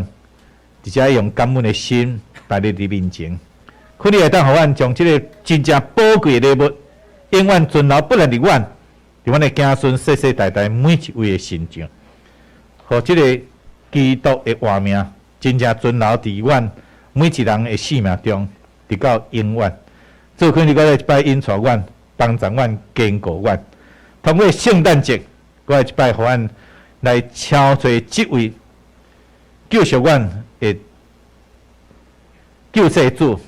伫遮用感恩的心摆伫你面前，恳你会当互阮将即个真正宝贵的礼物，永远存留不能伫阮，伫阮的子孙世世代代每一位的身上。互即个基督的活命，真正存留伫阮每一人的生命中，直到永远。做恳你搁来一摆引带阮，帮助阮，坚固阮。通过圣诞节，搁来一摆，互阮来敲找即位救赎阮的救世主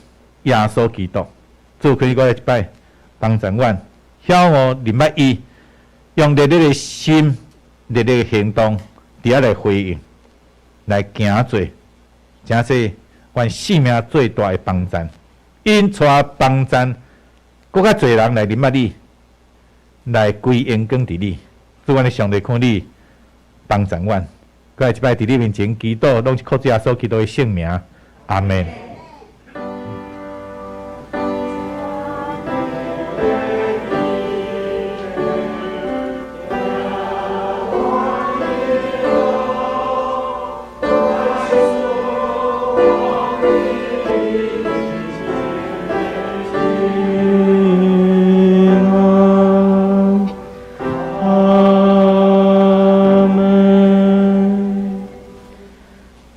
耶稣基督。做恳你搁来一摆，帮助阮，晓我明白伊，用热烈的心、热烈的行动。伫遐来回应，来行做，真是阮生命最大的帮助。因带帮助，搁较侪人来认识你，来归荣光伫你。主阮的上帝看你帮助阮，搁来一摆伫你面前祈祷，拢是靠主耶稣基督的圣名。阿门。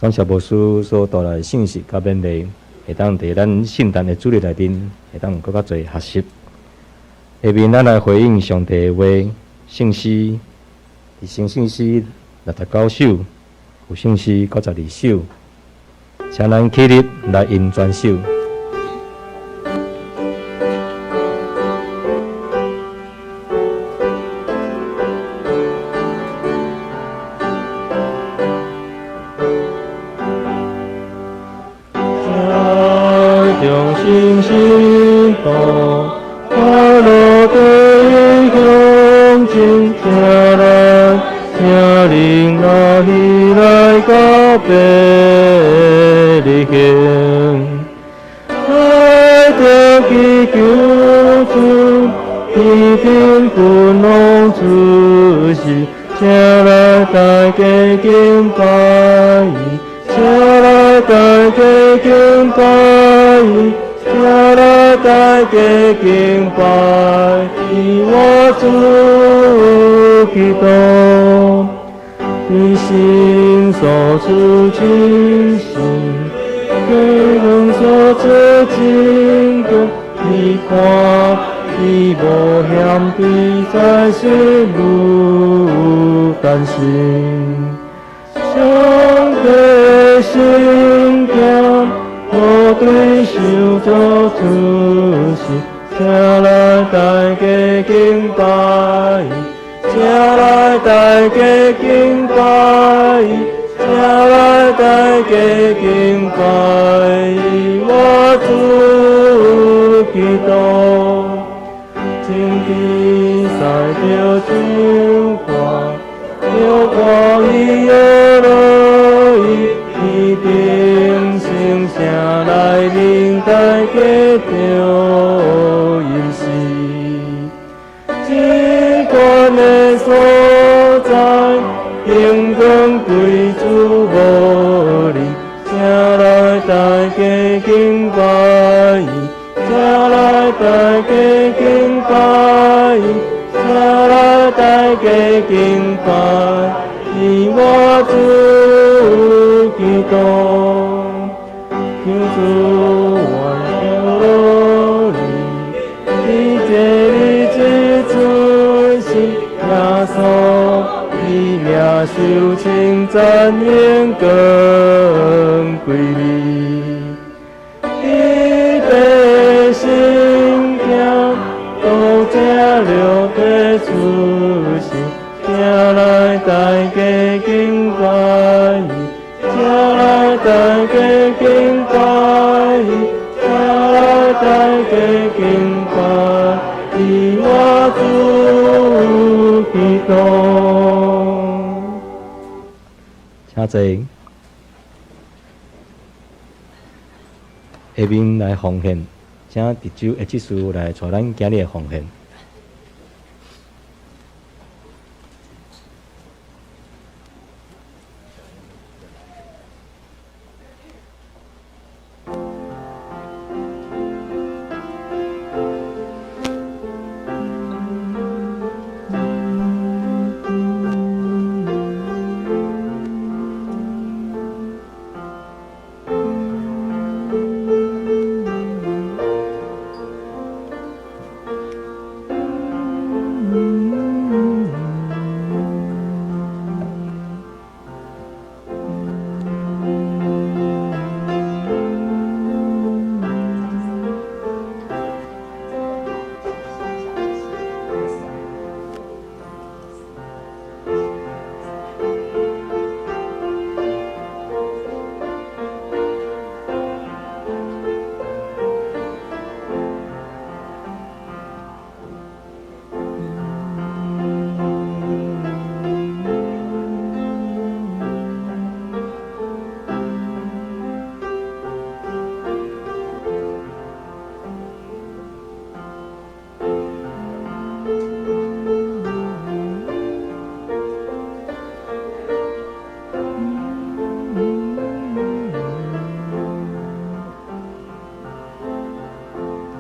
感谢牧师所带来信息甲勉励，会当伫咱圣诞的主日内面，会当更较侪学习。下面咱来回应上帝的话，信息伫新信息69首，有信息92首，请咱起立来吟全首。心心动，快乐地向前行来，请领那起来到伯利恒，爱着祈求主，天天君王出世，请来大家敬拜伊。请来大家敬拜伊，请来大家敬拜伊，我主基督，你心所处清醒，给人所处经过，你看你无嫌比在是路担心。上帝心境，我对受造出世，请来大家敬拜伊，请来大家敬拜伊，请来大家敬拜伊，我主基督，天地赛着主话，有话伊的落伊，伊定声声来领大家着饮食。这关的所在，应当归主无离，请来大家敬拜伊，请来大家敬拜伊，请来大家敬拜伊，我主基督，求主愿落你，你这日子最是耶稣，你名受称赞永更归你，你的心境都这了的出世。请来大家敬拜伊，请来大家敬拜伊，请来大家敬拜伊，我主基督。请坐，下面来奉献，请弟兄的祭司来带咱今日的奉献。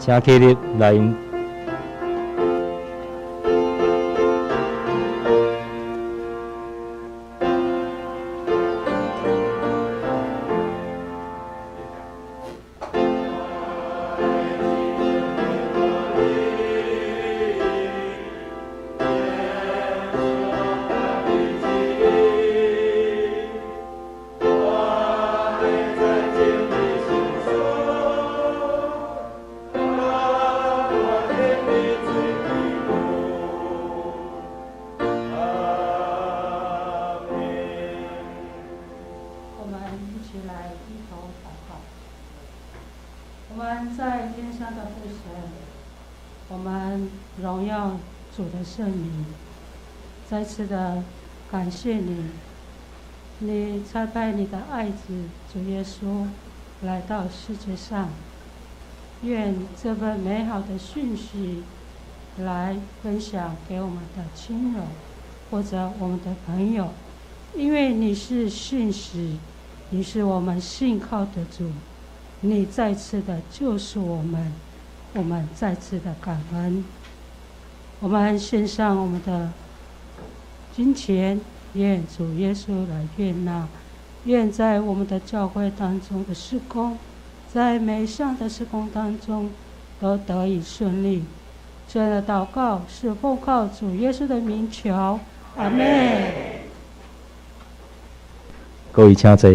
请起立来因。我们在天上的父神，我们荣耀主的圣名，再次的感谢你，你差派你的爱子主耶稣来到世界上，愿这份美好的讯息来分享给我们的亲友或者我们的朋友，因为你是信实，你是我们信靠的主，你再次的救赎我们，我们再次的感恩。我们献上我们的金钱，愿主耶稣来悦纳，愿在我们的教会当中的事工，在每一项的事工当中都得以顺利。这样的祷告是奉靠主耶稣的名求，阿们。各位请坐。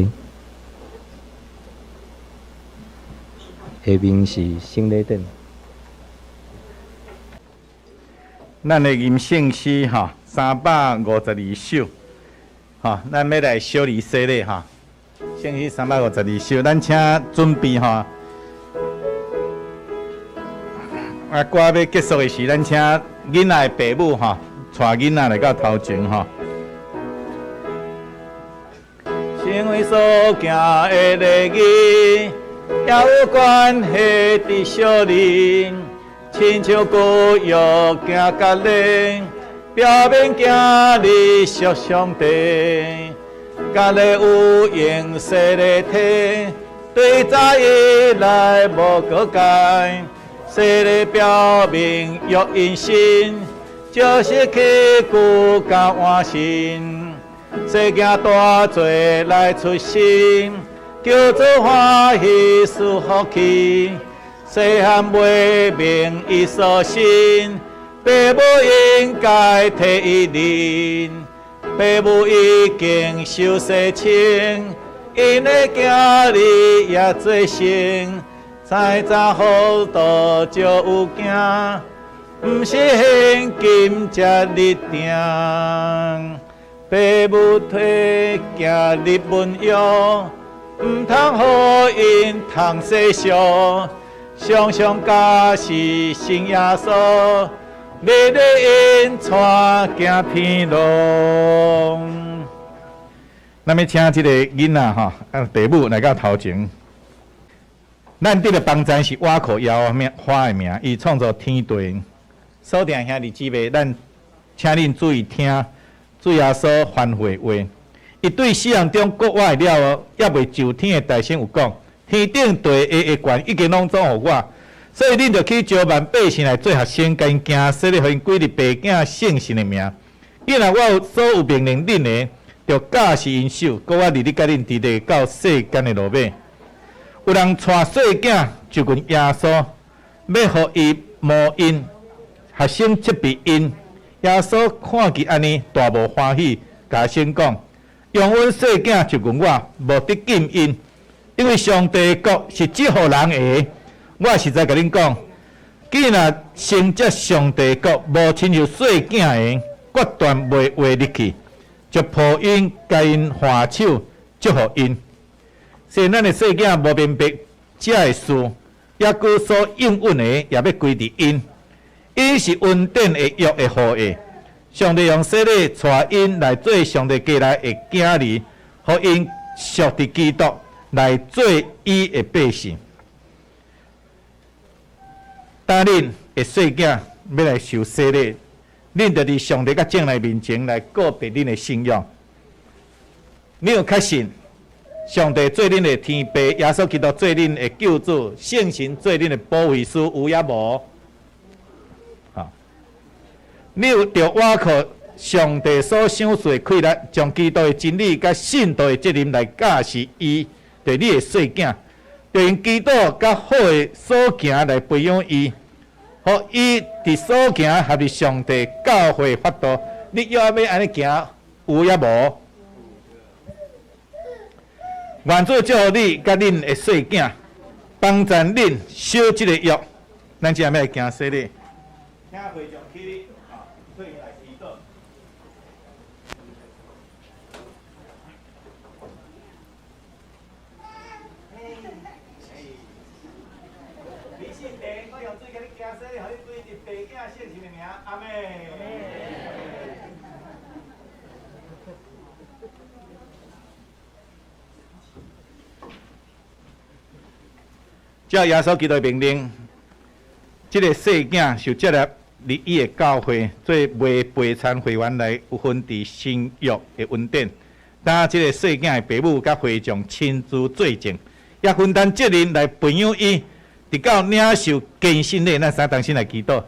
下面是圣礼典。咱的吟圣诗哈，352首，哈，咱要来小礼洗礼哈。圣诗352首，咱请准备哈。歌要结束的时，咱请囡仔的父母哈，带囡仔来到头前哈。成为所行的礼仪，也有关系的小人，亲像骨肉行甲灵，表面行你属上帝，甲你有用洗礼体，对早以来无隔改。洗礼表明约因信，就是去骨甲换心，世间大罪来出心，叫做欢喜赐福气。细汉未明伊所信，父母应该替伊认，父母已经受洗清，因的囝儿也做成。再早好多就有惊，毋是现今才立定。父母替囝日文用，毋通互因通世上，常常假是信耶稣，日日因带行天路。咱要请这个囡仔哈，父母来到头前。咱这个帮赞是瓦口摇花的名，伊创造天地。锁定兄弟姊妹，咱请恁注意听主耶稣吩咐话。伊对世人中国外了后，也未就天的大声有讲：天顶地下的权已经拢总互我，所以恁就去招万百姓来做学生，甲因行洗礼，互因归入白囝圣神的名。既然我有所有命令恁的，就教示因守，搁我日日甲恁伫咧到世间的路尾。有人带细囝就问耶稣，要互伊无因，学生责备因。耶稣看见安尼，大无欢喜，甲先讲：用阮细囝就问我，无得禁因，因为上帝国是只互人的。我实在甲恁讲，既然成这上帝国无亲像细囝的，决断袂话入去，就抱因甲因还手，祝福因。所以咱的细囝无明白这的事，也搁所应允的，也要归伫因。因是恩典的约的后裔，上帝用洗礼带因来做上帝家来的囝儿，互因属伫基督来做伊的百姓。当恁的细囝要来受洗礼，恁就伫上帝甲正来面前来告别恁的信仰。你有确信？上帝做恁的天父，耶稣基督做恁的救主，圣神做恁的保惠师，有也无？啊！你有着瓦靠上帝所赏赐的气力，将基督的真理甲信徒的责任来教示伊，对你的细囝，就用基督甲好的所行来培养伊，互伊伫所行合伫上帝教会法度。你要安尼行，有也无？愿主祝福你甲恁的细囝，帮助恁守即个约。咱即下要来行洗礼，请会众起立，对来祈祷。用水甲你行洗，互你规日白囝圣神的名，阿妹。照耶稣基督的命令，这个细囝受接纳入伊的教会，做未陪参会员来有分伫新约的恩典。当这个细囝的父母甲会众亲自作证，也分担责任来培养伊，直到领受更新的咱三当心来祈祷。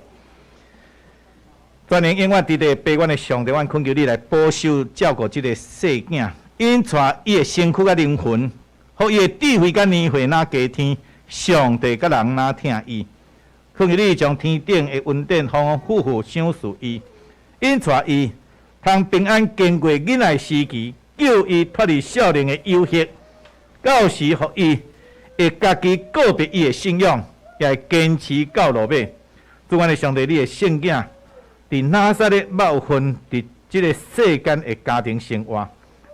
全能永远伫地悲愿的上帝，阮恳求你来保守照顾这个细囝，引带伊的身躯甲灵魂，互伊的智慧甲年岁哪加添。上帝甲人哪听伊，恳求你将天顶的恩典丰丰富富赏赐伊，引带伊通平安经过囡仔时期，救伊脱离少年的诱惑，到时互伊会家己告别伊的信仰，也会坚持到落尾。主阮的上帝，你的圣囝伫拿撒勒肉份伫即个世间的家庭生活，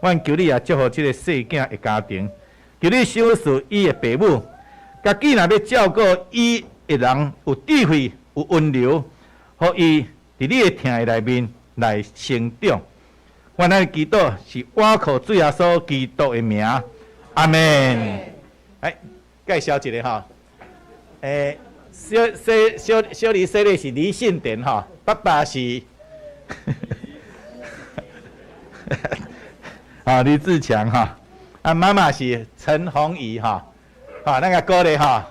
阮求你也祝福即个世囝的家庭，求你赏赐伊的父母。家己若要照顾伊的人有智慧、有温柔，互伊伫你的疼爱内面来成长。阮的祈祷是倚靠主耶稣基督的名，阿门。介绍一个哈，小李生的是李信典哈，爸爸是李志强哈，妈妈是陈红怡哈。那个歌咧哈，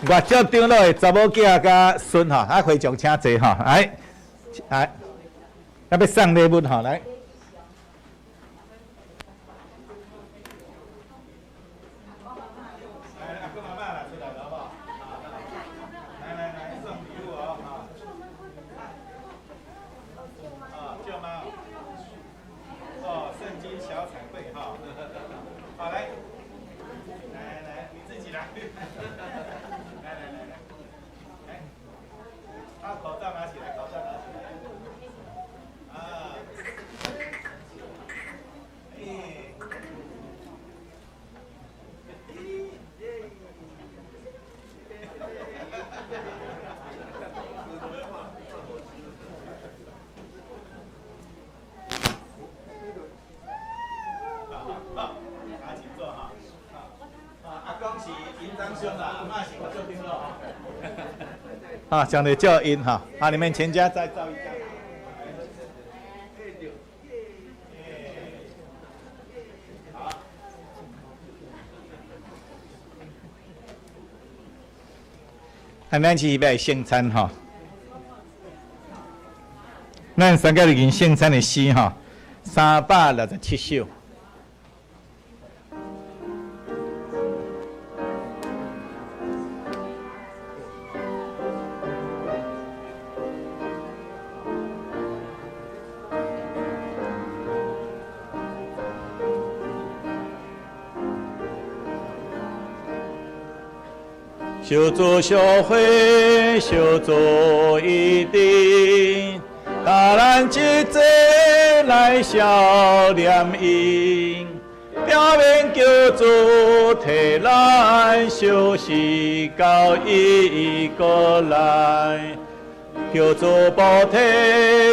外照长老的查某囝甲孙哈，会众请坐哈，来，要送礼物哈，来。上帝叫因哈，你们全家再照一张。咱是要圣餐哈，咱三个人圣餐的诗哈，367首。小组小会，小组一定，大咱一齐来笑脸因，表面叫主替咱休息到伊过来，叫主保体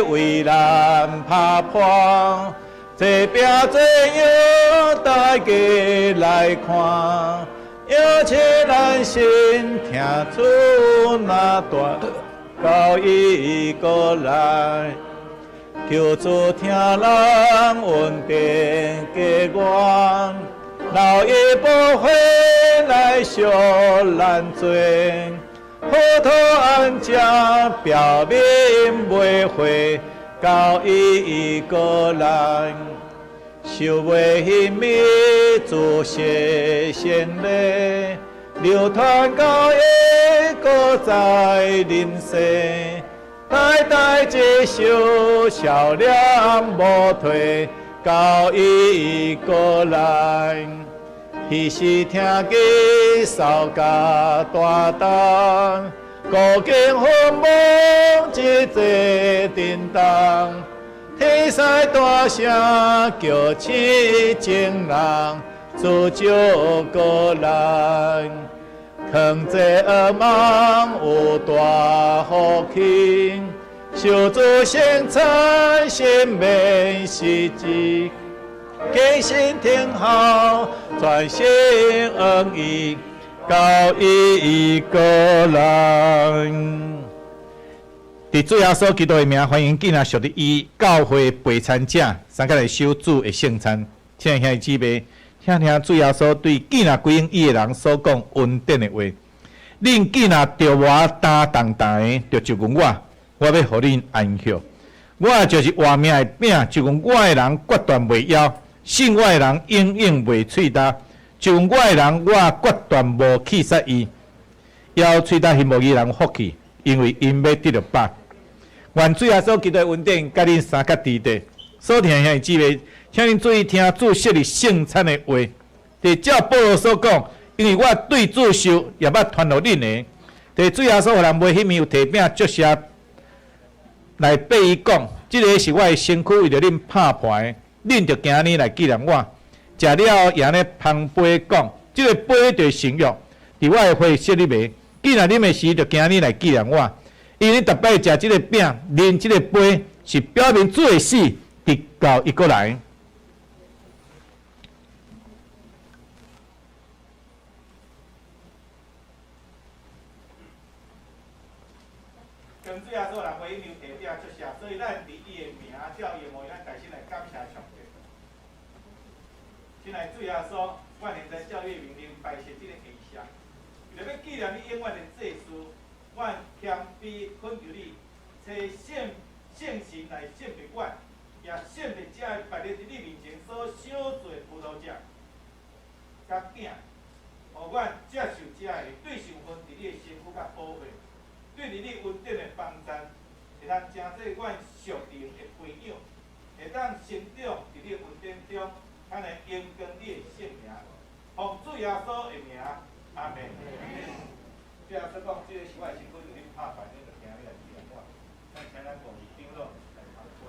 为咱拍破，这边这样大家来看。邀请咱心听出那段到伊过来，求主听人稳定给我，老一辈回来小咱做，好土安家表面袂会到伊过来。修为秘密，主谢献礼，流传到一个在人世，代代接受笑脸无退，到伊过来。彼时听见扫甲大灯，古今风梦一齐震动。天使大声叫起情人，主主照顾咱，扛这恶梦有大福气，受主圣餐，心免失志，敬信天后，全心恩义，教育个人。伫主耶稣基督的名，欢迎今仔属伫伊教会陪餐者，参加来守主的圣餐。请兄弟姊妹，听听主耶稣对今仔归应伊的人所讲恩典的话。恁今仔着我担重担的，着就问我要互恁安息。我就是活命的饼，就问我的人决断袂枵，信我的人永远袂喙焦。就问我的人，我决断无气杀伊。要喙焦希无伊人福气，因为因要得到饱。愿主耶稣基督的恩典，甲恁三角地地。所听兄弟姊妹，请恁注意听主设立圣餐的话。伫照保罗所讲，因为我对主受，也捌传落恁的。伫主耶稣互人袂迄面有提饼祝谢来对伊讲，即个是我的身躯为着恁拍破的，恁着今日来纪念我。食了后，也安尼旁杯讲，即个杯就是圣约，伫我的血色里面。既然恁的时，着今日来纪念我。因为逐摆食即个饼，啉即个杯，是表明主的死，直到伊过来。跟主耶稣人为牛提饼祝谢，所以咱伫伊的名，照伊的模样，咱开始来感谢上帝。亲爱主耶稣，我现在照你的命令摆设即个仪式，为了要纪念你永远的祭司。我谦卑恳求你，找圣神来圣别我，也圣别这摆列伫你面前所小做葡萄汁、甲饼，互我接受这个对上分伫你的身躯甲保护，对伫你恩典的帮助，会当成做阮属灵的培养，会当成长伫你的恩典中，咱来荣光你的圣名，奉主耶稣的名，阿门。主耶稣讲，这个是我的身躯，就恁拍败，恁就今日来纪念我。咱请咱共伊顶落来旁杯。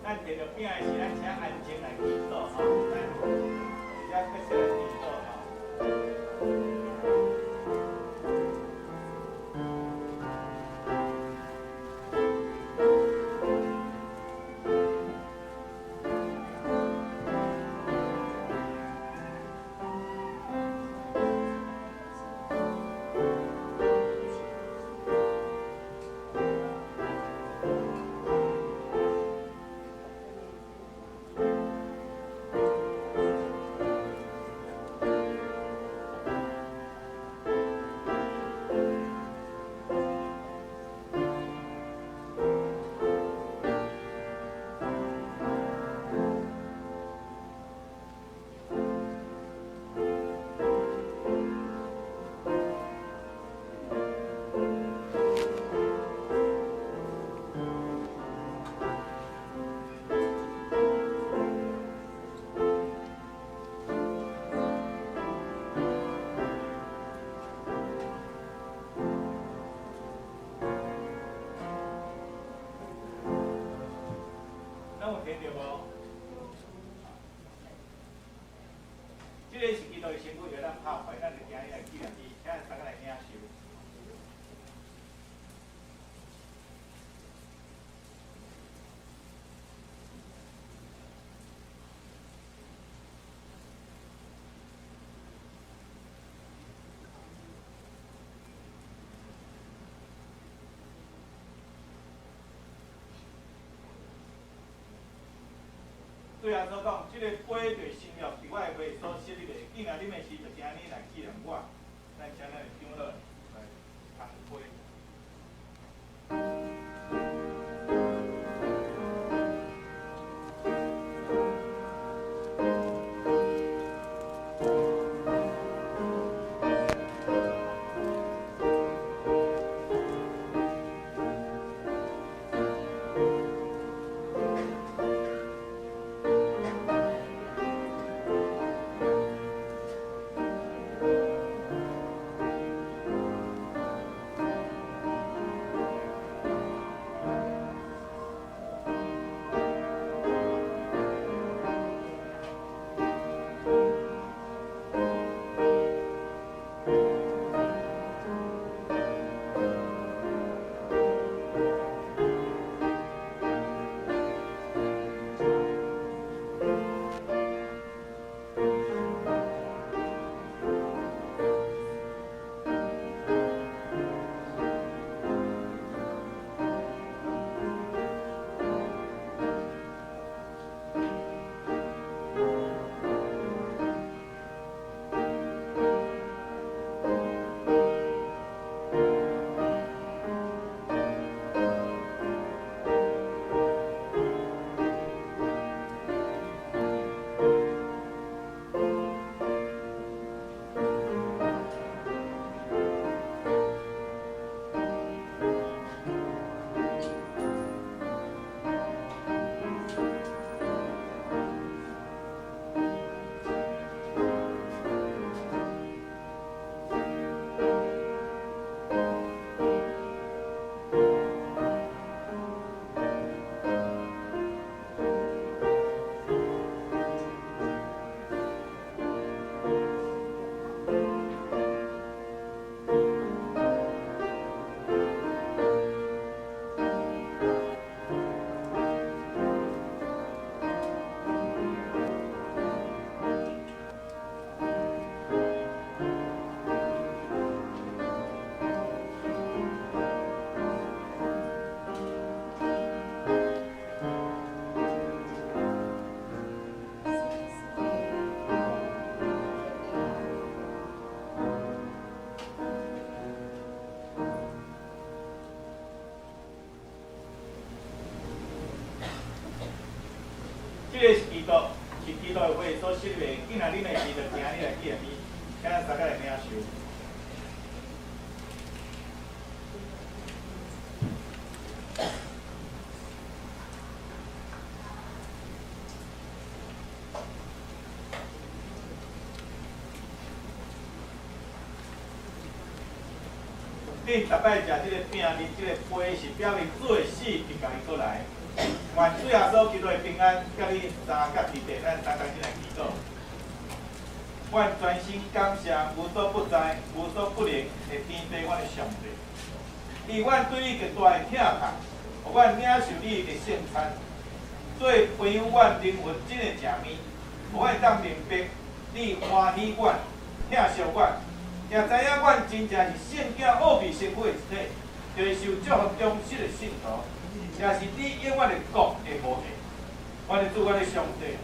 摕到饼的时，咱请安静来祈祷吼，咱开始来祈祷吼。有听到无？这个是基督的身躯，为咱拍坏，咱就今日来纪念伊，请大家来领受。最后所讲，即个杯就承诺伫我的会所设立的，既然恁的事，就今日来纪念我，咱请咱的长老来捧杯。这个是基督，是基督的会所设立的。既然恁的事，就今日来纪念伊，请咱大家来领受。恁逐摆食即个饼，啉即个杯，是表明主的死是家己过来。愿主耶稣基督的平安，甲你三甲地地，咱三工先来祈祷。愿全心感谢无所不在、无所不能的天地，阮的上帝。以阮对你极大的疼爱，互阮领受你的圣餐，做培养阮灵魂真的食面，互阮当明白你欢喜阮、疼惜阮，也知影阮真正是圣经奥秘身躯的一体，就是受祝福忠实的信徒。也是你永远的国的母亲，阮的主，阮的上帝，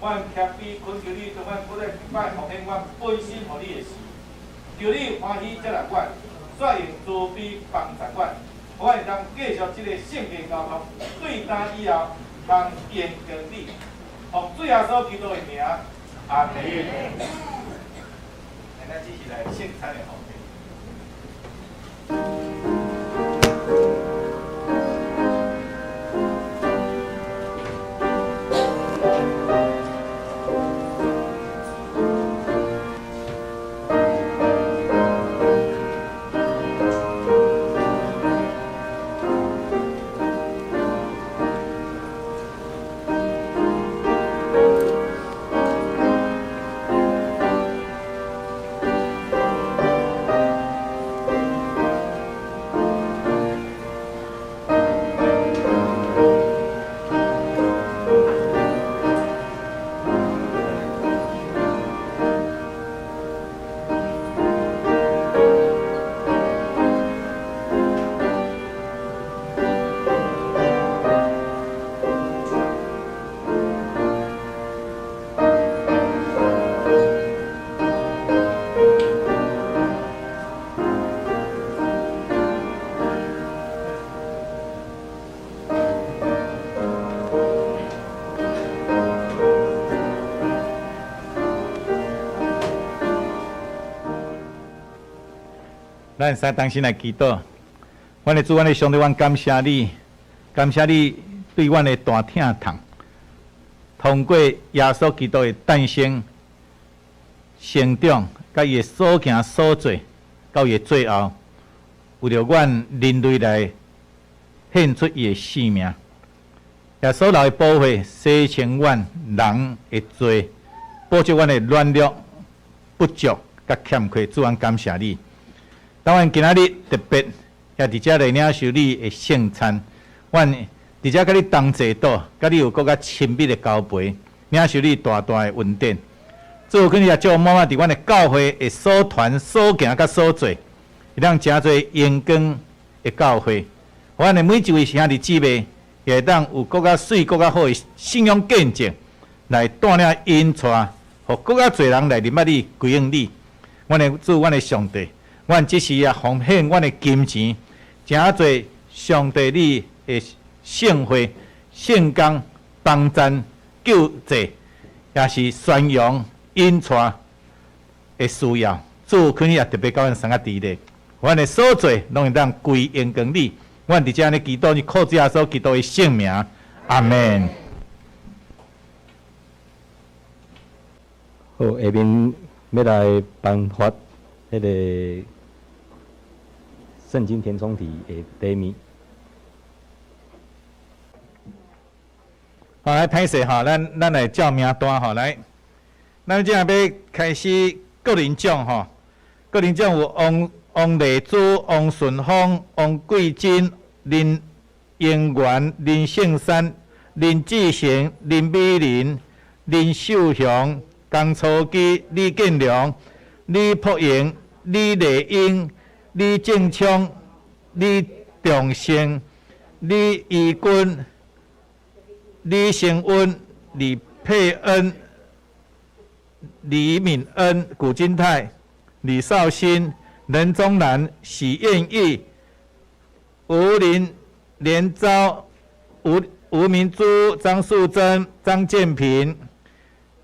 阮谦卑恳求你，将阮不再一摆奉献阮本身互你的事，求你欢喜接纳阮，率用慈悲帮助阮，互阮会当继续这个圣经交通，对单以后通严敬你，奉主耶稣基督的名，阿门。咱继续来圣餐的后面。咱使同心来祈祷。阮的主，阮的上帝，阮感谢你，感谢你对阮的大疼痛，通过耶稣基督的诞生、成长，甲伊的所行所做，到伊的最后，为着阮人类来献出伊的性命。耶稣来保护、洗清阮人的罪，保证阮的软弱、不足、甲欠缺。主，阮感谢你。当阮今仔日特别也伫遮来领受你的圣餐，阮伫遮甲你同坐倒，甲你有更较亲密的交陪，领受你大大的恩典。主，恳你也照满伫阮的教会的所传、所行甲所做，让诚侪阳光的教会，互阮的每一位兄弟姊妹。也会当有更较水、更较好的信仰见证，来带领因带，互更较侪人来认捌你、归应你。阮的主，阮的上帝，阮只是也奉献阮的金钱，诚侪上帝你的圣会、圣工、帮赞、救济，也是宣扬因带的需要。主，恳你也特别教阮三个地咧，阮的所做拢会当归因给你。阮伫遮呢祈祷，你靠主耶稣基督的圣名，阿门。好，下面要来颁发迄个圣经填充题的题目。好，来歹势哈，咱来照名单哈，来，咱即下要开始个人奖哈，个人奖有王丽珠、王顺芳、王桂珍、林英元、林胜山、林志贤、林美玲、林秀雄、江初基、李建良、李朴莹、李丽英、李正昌、李仲胜、李义军、李成恩、李佩恩、李敏恩、古金泰、李绍兴、任宗南、许燕玉、吴连昭、吴明珠、张素贞、张建平、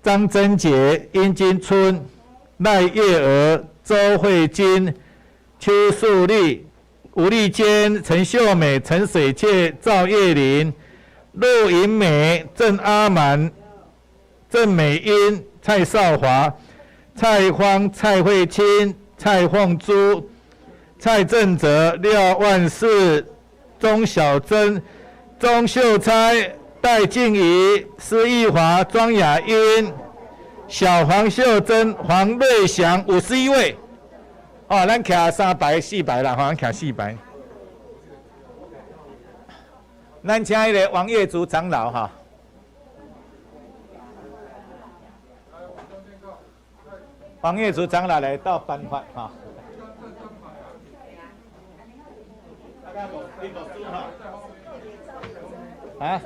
张贞杰、殷金春、赖月娥、周慧君、邱素丽、吴丽坚、陈秀美、陈水切、赵叶玲、陆银美、郑阿满、郑美英、蔡少华、蔡芳、蔡慧清、蔡凤珠、蔡正泽、廖万世、钟小珍、钟秀钗、戴静怡、施玉华、庄雅英、小黄秀珍、黄瑞祥51位。哦，咱徛3排4排啦，咱徛4排。咱请迄个王业竹长老哈。王业竹长老来到颁发哈。啊？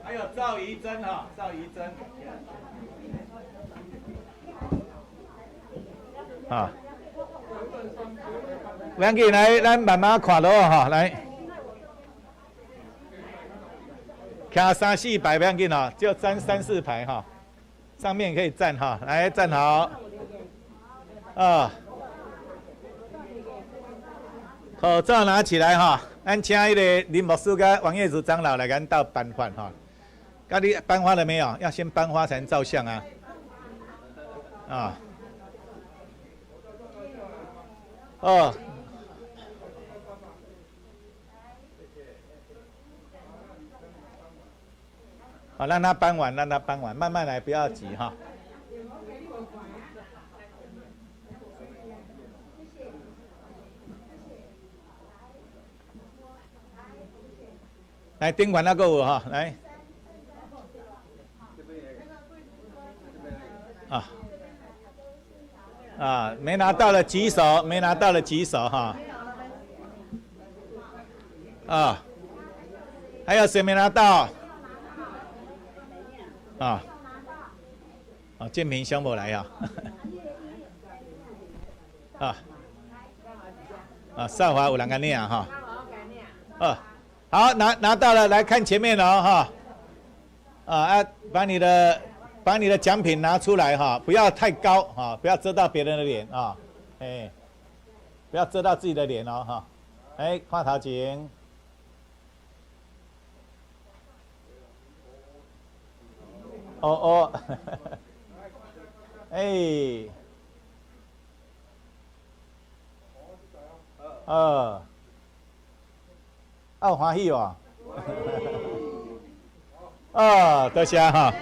还有赵怡珍哈，赵怡珍。啊，不要紧，来，咱慢慢看落哈，来，徛3、4排不要紧哦，就站3、4排哈，上面可以站哈，来站好，啊，口罩拿起来哈，咱请那个林牧师跟王业竹长老来跟到颁发哈，家里颁发了没有？要先颁发才能照相啊，啊。哦，好，让他搬完，让他搬完，慢慢来，不要急哈。来，顶管那个有哈，来。啊。啊，没拿到的举手，没拿到的举手哈。啊，还有谁没拿到？啊，啊，建平兄无来呀。啊，啊，少华有人跟你啊哈。好，拿到了，来看前面哦哈。把你的奖品拿出来哈，不要太高哈，不要遮到别人的脸啊。哎，不要遮到自己的脸哦，哈。哎，看头前。哦哦，哎，有欢喜哦，多谢哈，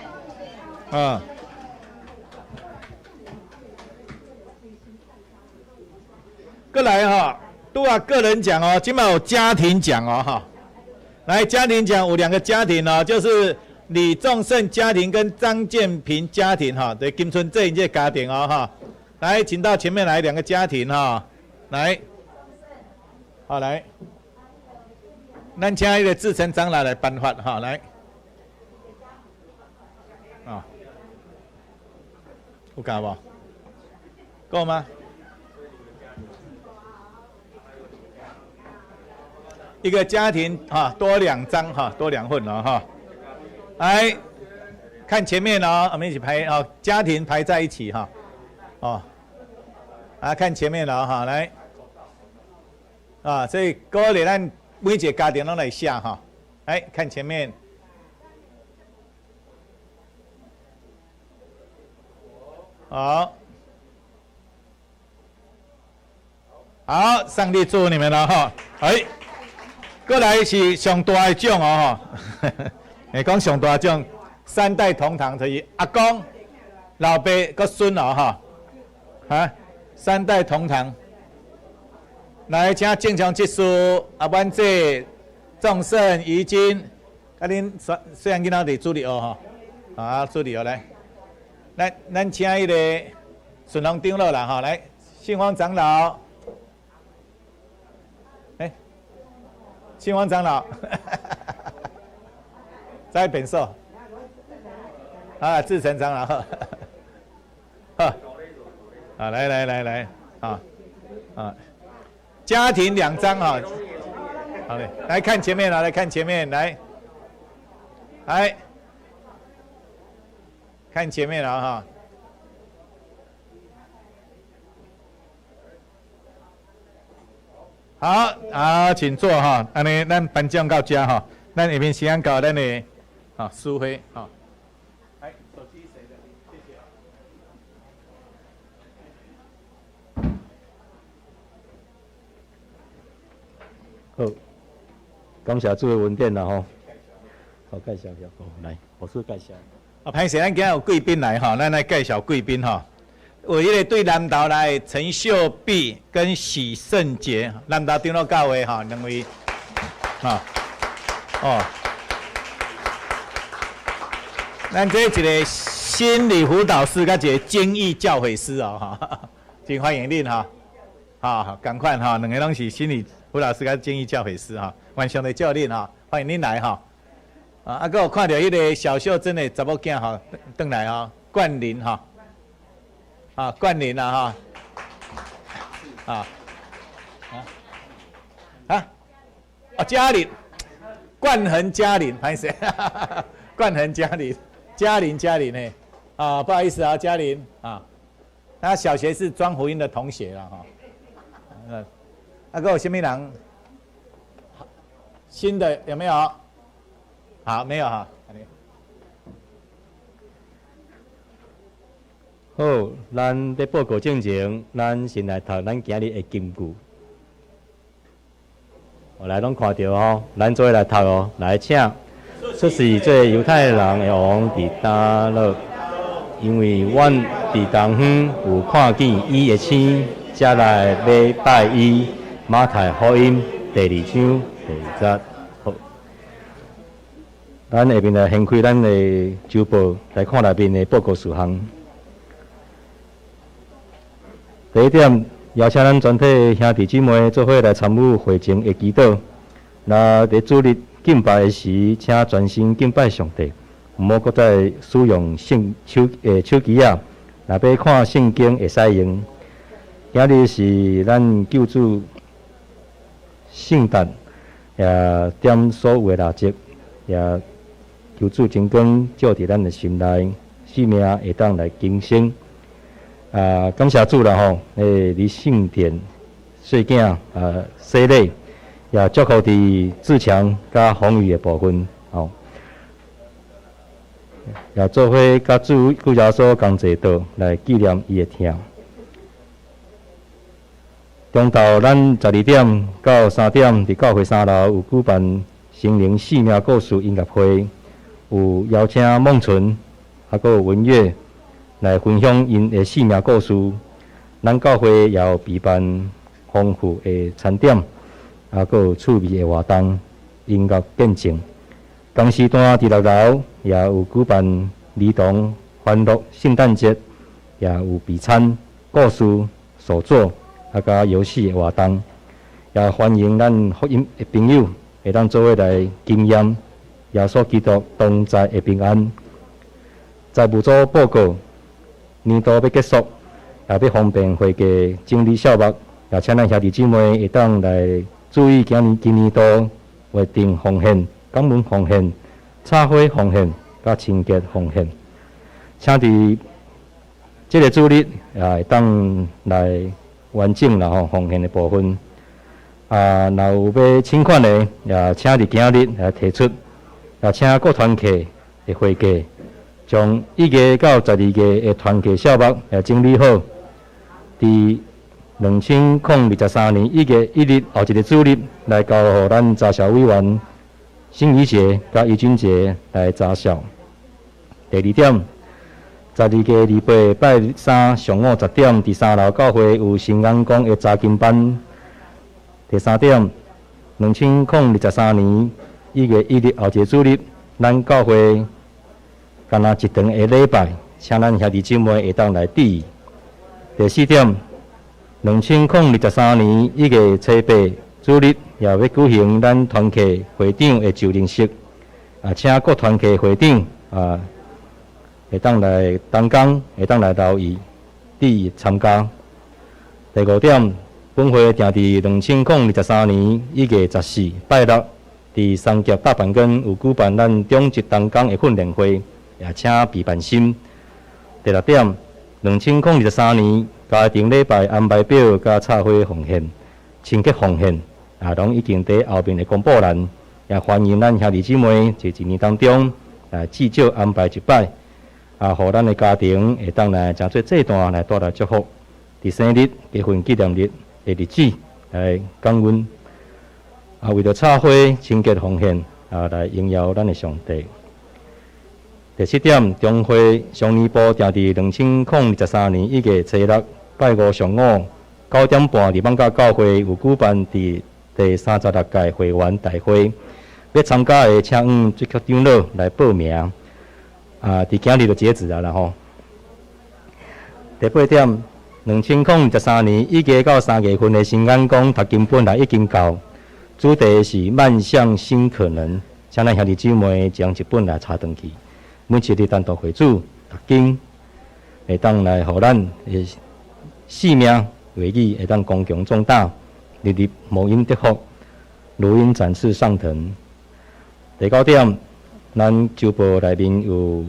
过来哈，拄啊个人奖哦，今晚有家庭奖哦哈，来家庭奖有2个家庭哦，就是李仲胜家庭跟张建平家庭哈，对金村这一届家庭哦哈，来请到前面来2个家庭哈，来，好来，咱请一个志成长老来颁发哈，来，啊，有够无？够吗？一个家庭哈，多2张哈，多2份了哈。来看前面哦，我们一起排哦，家庭排在一起哈，哦，看前面了哈，来，所以各位咱每一个家庭都来下哈，来看前面，好，好，上帝祝福你们了哈，哎，过来是上大的奖哦哈。诶，讲上大奖，3代同堂，就是阿公、老爸、个孙哦，哈，3代同堂。来，请正常结束，阿万姐、仲胜、于金，啊，恁虽然囡仔伫主理哦，哈，主理哦来，咱请迄个顺龙长老啦，哈，来，信芳长老，信芳长老。在本寿，志成长老，来，家庭2张哈，好嘞，来看前面来看前面，来看前面了哈，好，请坐哈，安尼咱颁奖到这哈，咱下面时间到，咱的。好，苏辉，好，来，手机谁的？好，谢谢。感谢诸位文典啦吼，好介绍一下，来，我是介绍。歹势，咱今日有贵宾来哈，咱来介绍贵宾哈。有迄个对南投来陈秀碧跟许胜杰，南投长老教会哈2位，咱这一个心理辅导师，甲一个精益教诲师哦，哈，真欢迎恁哈，好，赶快哈，2个拢是心理辅导师甲精益教诲师哈，晚上的教练哈，欢迎恁来哈，还有看到迄个小秀珍的查某囝哈，转来哈，冠霖哈，冠霖啊哈，嘉玲，冠恒嘉玲，拍谁？冠恒嘉玲。嘉玲嘿，不好意思啊，嘉玲啊，他小学是庄福音的同学了哈。还有什么人？新的有没有？好，没有哈。好，咱在报告之前，咱先来读咱今日的金句。我来拢看到吼，咱做来读哦，来请。这是这犹太人的王伫打落，因为阮伫东方有看见伊的星，才来礼拜伊。马太福音第2章第20。好，咱下面来掀开咱的周报，来看内面的报告事项。第一点，邀请咱全体兄弟姊妹做伙来参与会前的祈祷。那伫主日敬拜的时，请专心敬拜上帝，毋好搁再使用手机啊。若要看圣经会使用。今日是咱救主圣诞，也点所有的蜡烛，也求主真光照伫咱的心内，生命会当来更新。感谢主啦吼，李圣典细囝洗礼，也祝福伫自强甲风雨的部分吼，也做伙甲主耶稣同齐道来纪念伊的疼。中昼咱12点到3点，伫教会3楼有举办心灵生命故事音乐会，有邀请梦纯，还有文月来分享因的生命故事。咱教会也有备办丰富的餐点，还有趣味的活动、音乐见证。同时段伫6楼也有举办儿童欢乐圣诞节，也有备餐、故事、手作。甲游戏的活动，也欢迎咱福音的朋友会当做伙来经验耶稣基督同在的平安。财务组报告，年度要结束，也要方便会计整理项目，也请咱兄弟姊妹会当来注意今年度约定奉献、感恩奉献、插花奉献、甲清洁奉献，请伫这个主日也会当来。完整啦吼，奉献的部分若有要请款的，也请伫今日来提出，也请各团契的会计将1月到12月的团契项目也整理好，伫2023年1月1日后一个主日来交予咱查校委员辛宇杰甲于俊杰来查校。第2点。12月2拜3上午10点，伫3楼教会有新安宫的查经班。第3点，2023年1月1日后一个主日，咱教会干那一场的礼拜，请咱兄弟姊妹会当来注意。第4点，2023年1月7日主日，也要举行咱团契会长的就任式，请各团契会长会当来当工，会当来留意参加。第5点，本会定伫2023年1月14拜六，伫三峡大饭馆有举办咱中职当工的训练会，也请备办心。第6点，2023年家庭礼拜安排表甲插花奉献、清洁奉献，拢已经伫后面的公布栏，也欢迎咱兄弟姊妹在一年当中至少安排一摆。互咱的家庭会当来诚做这段来带来祝福，伫生日、结婚纪念日的日子来感恩，为着插花、清洁奉献，来荣耀咱的上帝。第7点，中会常年部定伫2023年1月7日拜5上午9点半，伫艋舺教会有举办第36届会员大会，要参加的请阮最局长老来报名。伫今日就截止啦吼。第8点，2023年1月到3月份的新安宫读经本来已经到，主题是迈向新可能，请咱兄弟姊妹将一本来查回去，每一日单独会主读经，会当来互咱的生命为义会当光强壮大，日日蒙恩得福，如鹰展翅上腾。第9点。咱周报内面有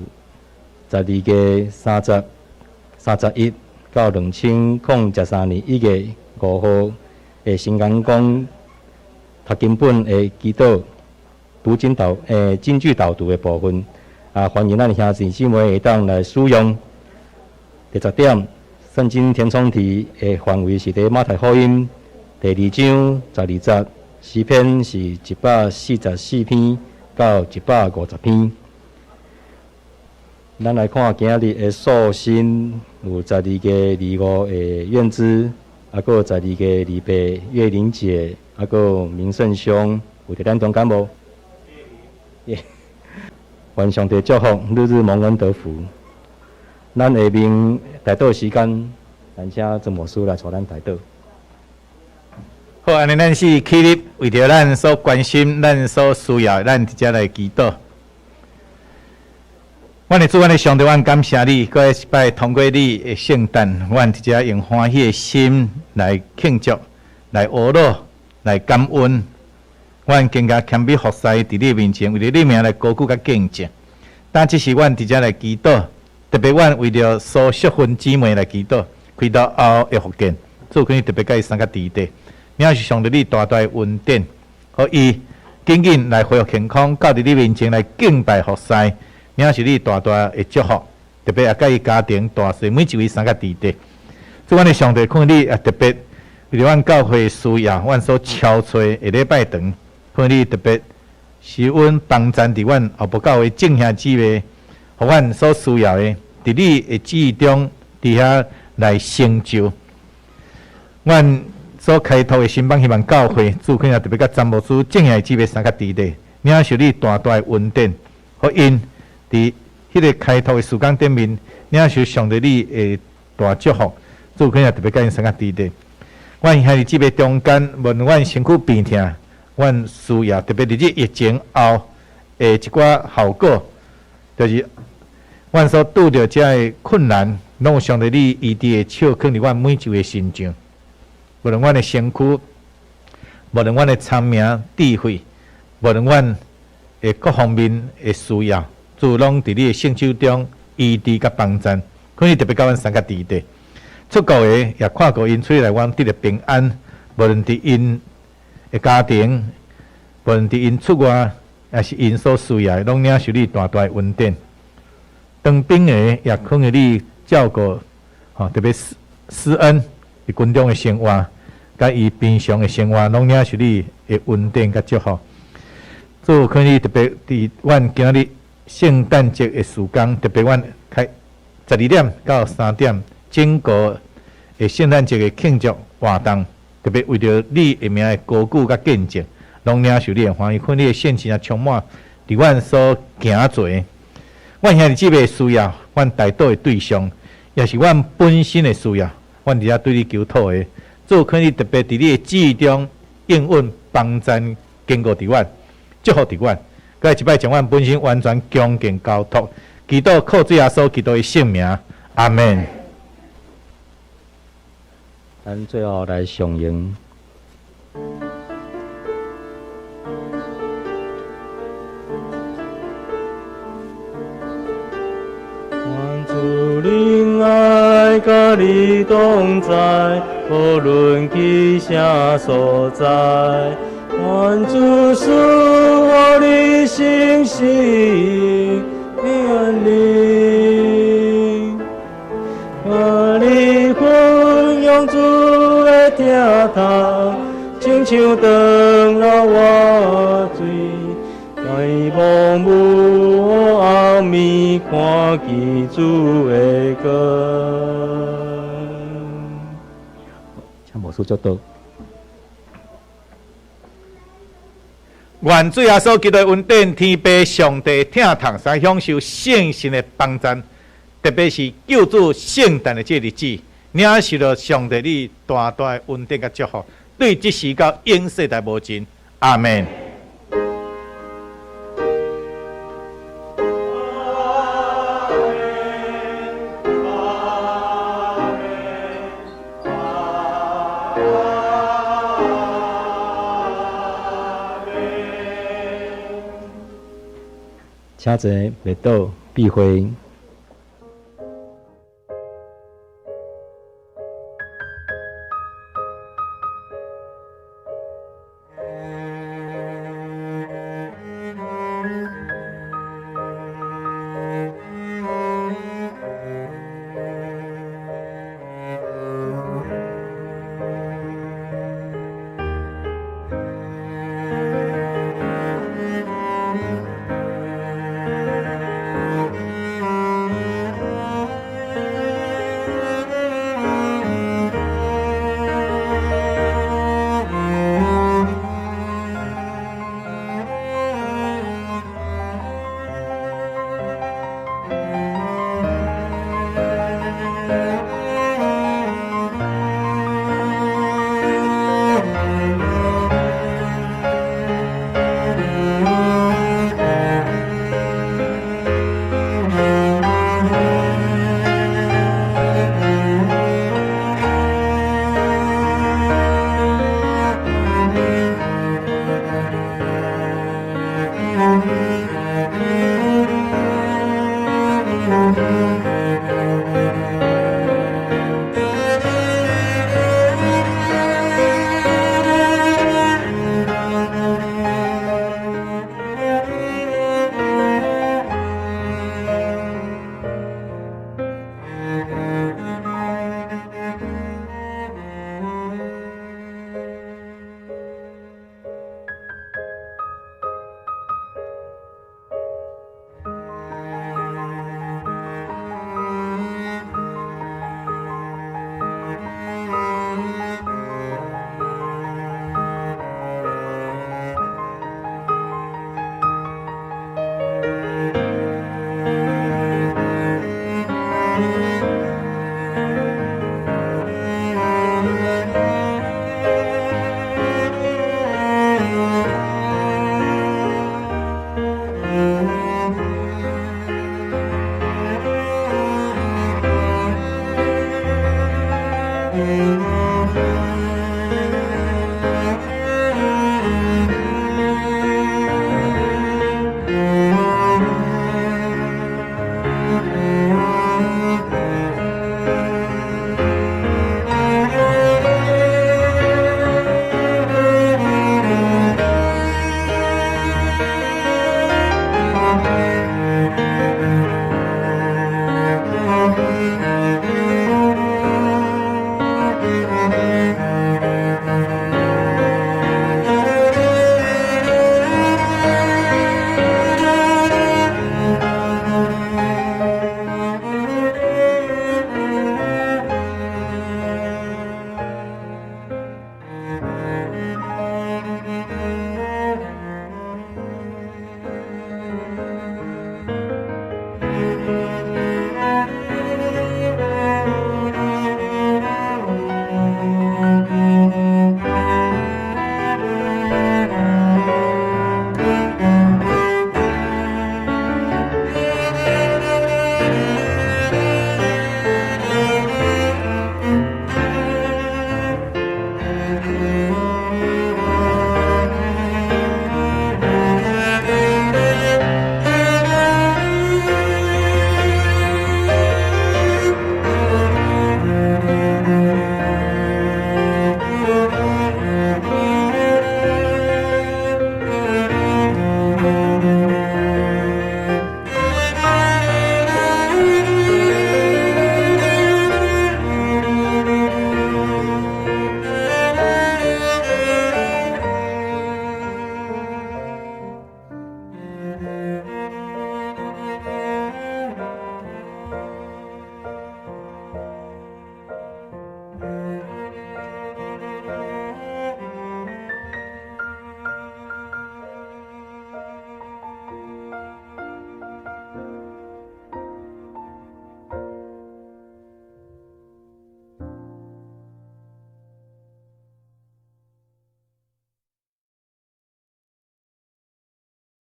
12月31到2023年1月5号的新安宫读经本的祈祷读经京剧导读的部分，欢迎咱兄弟姊妹会当来使用。第10点，圣经填充题的范围是伫马太福音第2章12节，诗篇是144篇。到150篇，咱来看今日的素心有12月25的愿知，还有12月28月灵节，还有明圣兄，有伫咱中间无？愿上帝祝福，日日蒙恩得福。咱下面代祷时间，咱请曾牧师来带咱代祷。好，安尼咱是起立，为着咱所关心、咱所需要，咱直接来祈祷。阮的主，阮的上帝，阮感谢你，搁一摆通过你的圣诞，阮直接用欢喜的心来庆祝、来学乐、来感恩。阮更加谦卑服侍伫你面前，为着你名来高举甲敬敬。但这是阮直接来祈祷，特别阮为着所惜分姊妹来祈祷，开到后会复健，主可以特别甲伊三个弟弟，领是上帝你大大的恩典，互伊紧紧来恢复健康，到伫你面前来敬拜服侍，领是你大大的祝福，特别也甲伊家庭大细每一位三个弟弟，主阮的上帝看你也特别为着阮教会需要，阮所敲吹的礼拜堂，看你特别是阮帮赞伫阮后部教会正兄姊妹。互阮所需要的，伫你的旨意中，伫遐来成就。阮所开拓的新邦希望教会，主可能特别甲詹姆斯正义姊妹三个弟弟，领受你大大的恩典，互因伫迄个开拓的时间顶面，领受上帝你的大祝福。主可能特别甲因三个弟弟，阮兄弟姊妹中间，无论阮身躯病痛，阮需要特别伫这疫情后的一寡效果，就是。阮所拄着遮个困难，拢有上帝你医治的手放伫阮每一位身上。无论阮的身躯，无论阮的聪明智慧，无论阮的各方面的需要，主拢伫你的圣手中医治甲帮助。可以特别甲阮三个弟弟，出国的也看过因出来，阮得着平安。无论伫因的家庭，无论伫因出外，也是因所需要的，拢领受你大大的恩典。当兵的也可以你照顾，特别施恩伫军中的生活，甲伊平常的生活，拢领受你的恩典甲祝福。主可以特别伫阮今日圣诞节的时间，特别阮开12点到3点，整个的圣诞节的庆祝活动，特别为着你的名的高举甲见证，拢领受你的欢喜，看你的圣情也充满伫阮所行做的。阮兄弟姊妹需要，阮带导的对象，也是阮本身的需要。阮伫遐对你求讨的，主可以特别伫你的旨意中应允帮赞经过伫阮，祝福伫阮。佮一摆将阮本身完全恭敬交托，祈祷靠主耶稣基督的圣名，阿门。咱最后来上映。主灵爱甲你同在，无论去啥所在，愿主赐我你信心愿力，愿你分享主的听堂，亲像长老我水。愿望无暗暝看见主的光。请牧师做到。愿主耶稣基督的恩典，天父上帝听堂上享受圣神的帮助，特别是救主圣诞的这日子，领受了上帝你大大的恩典甲祝福，对这时到永世代无尽。阿门。请坐，麦岛闭会。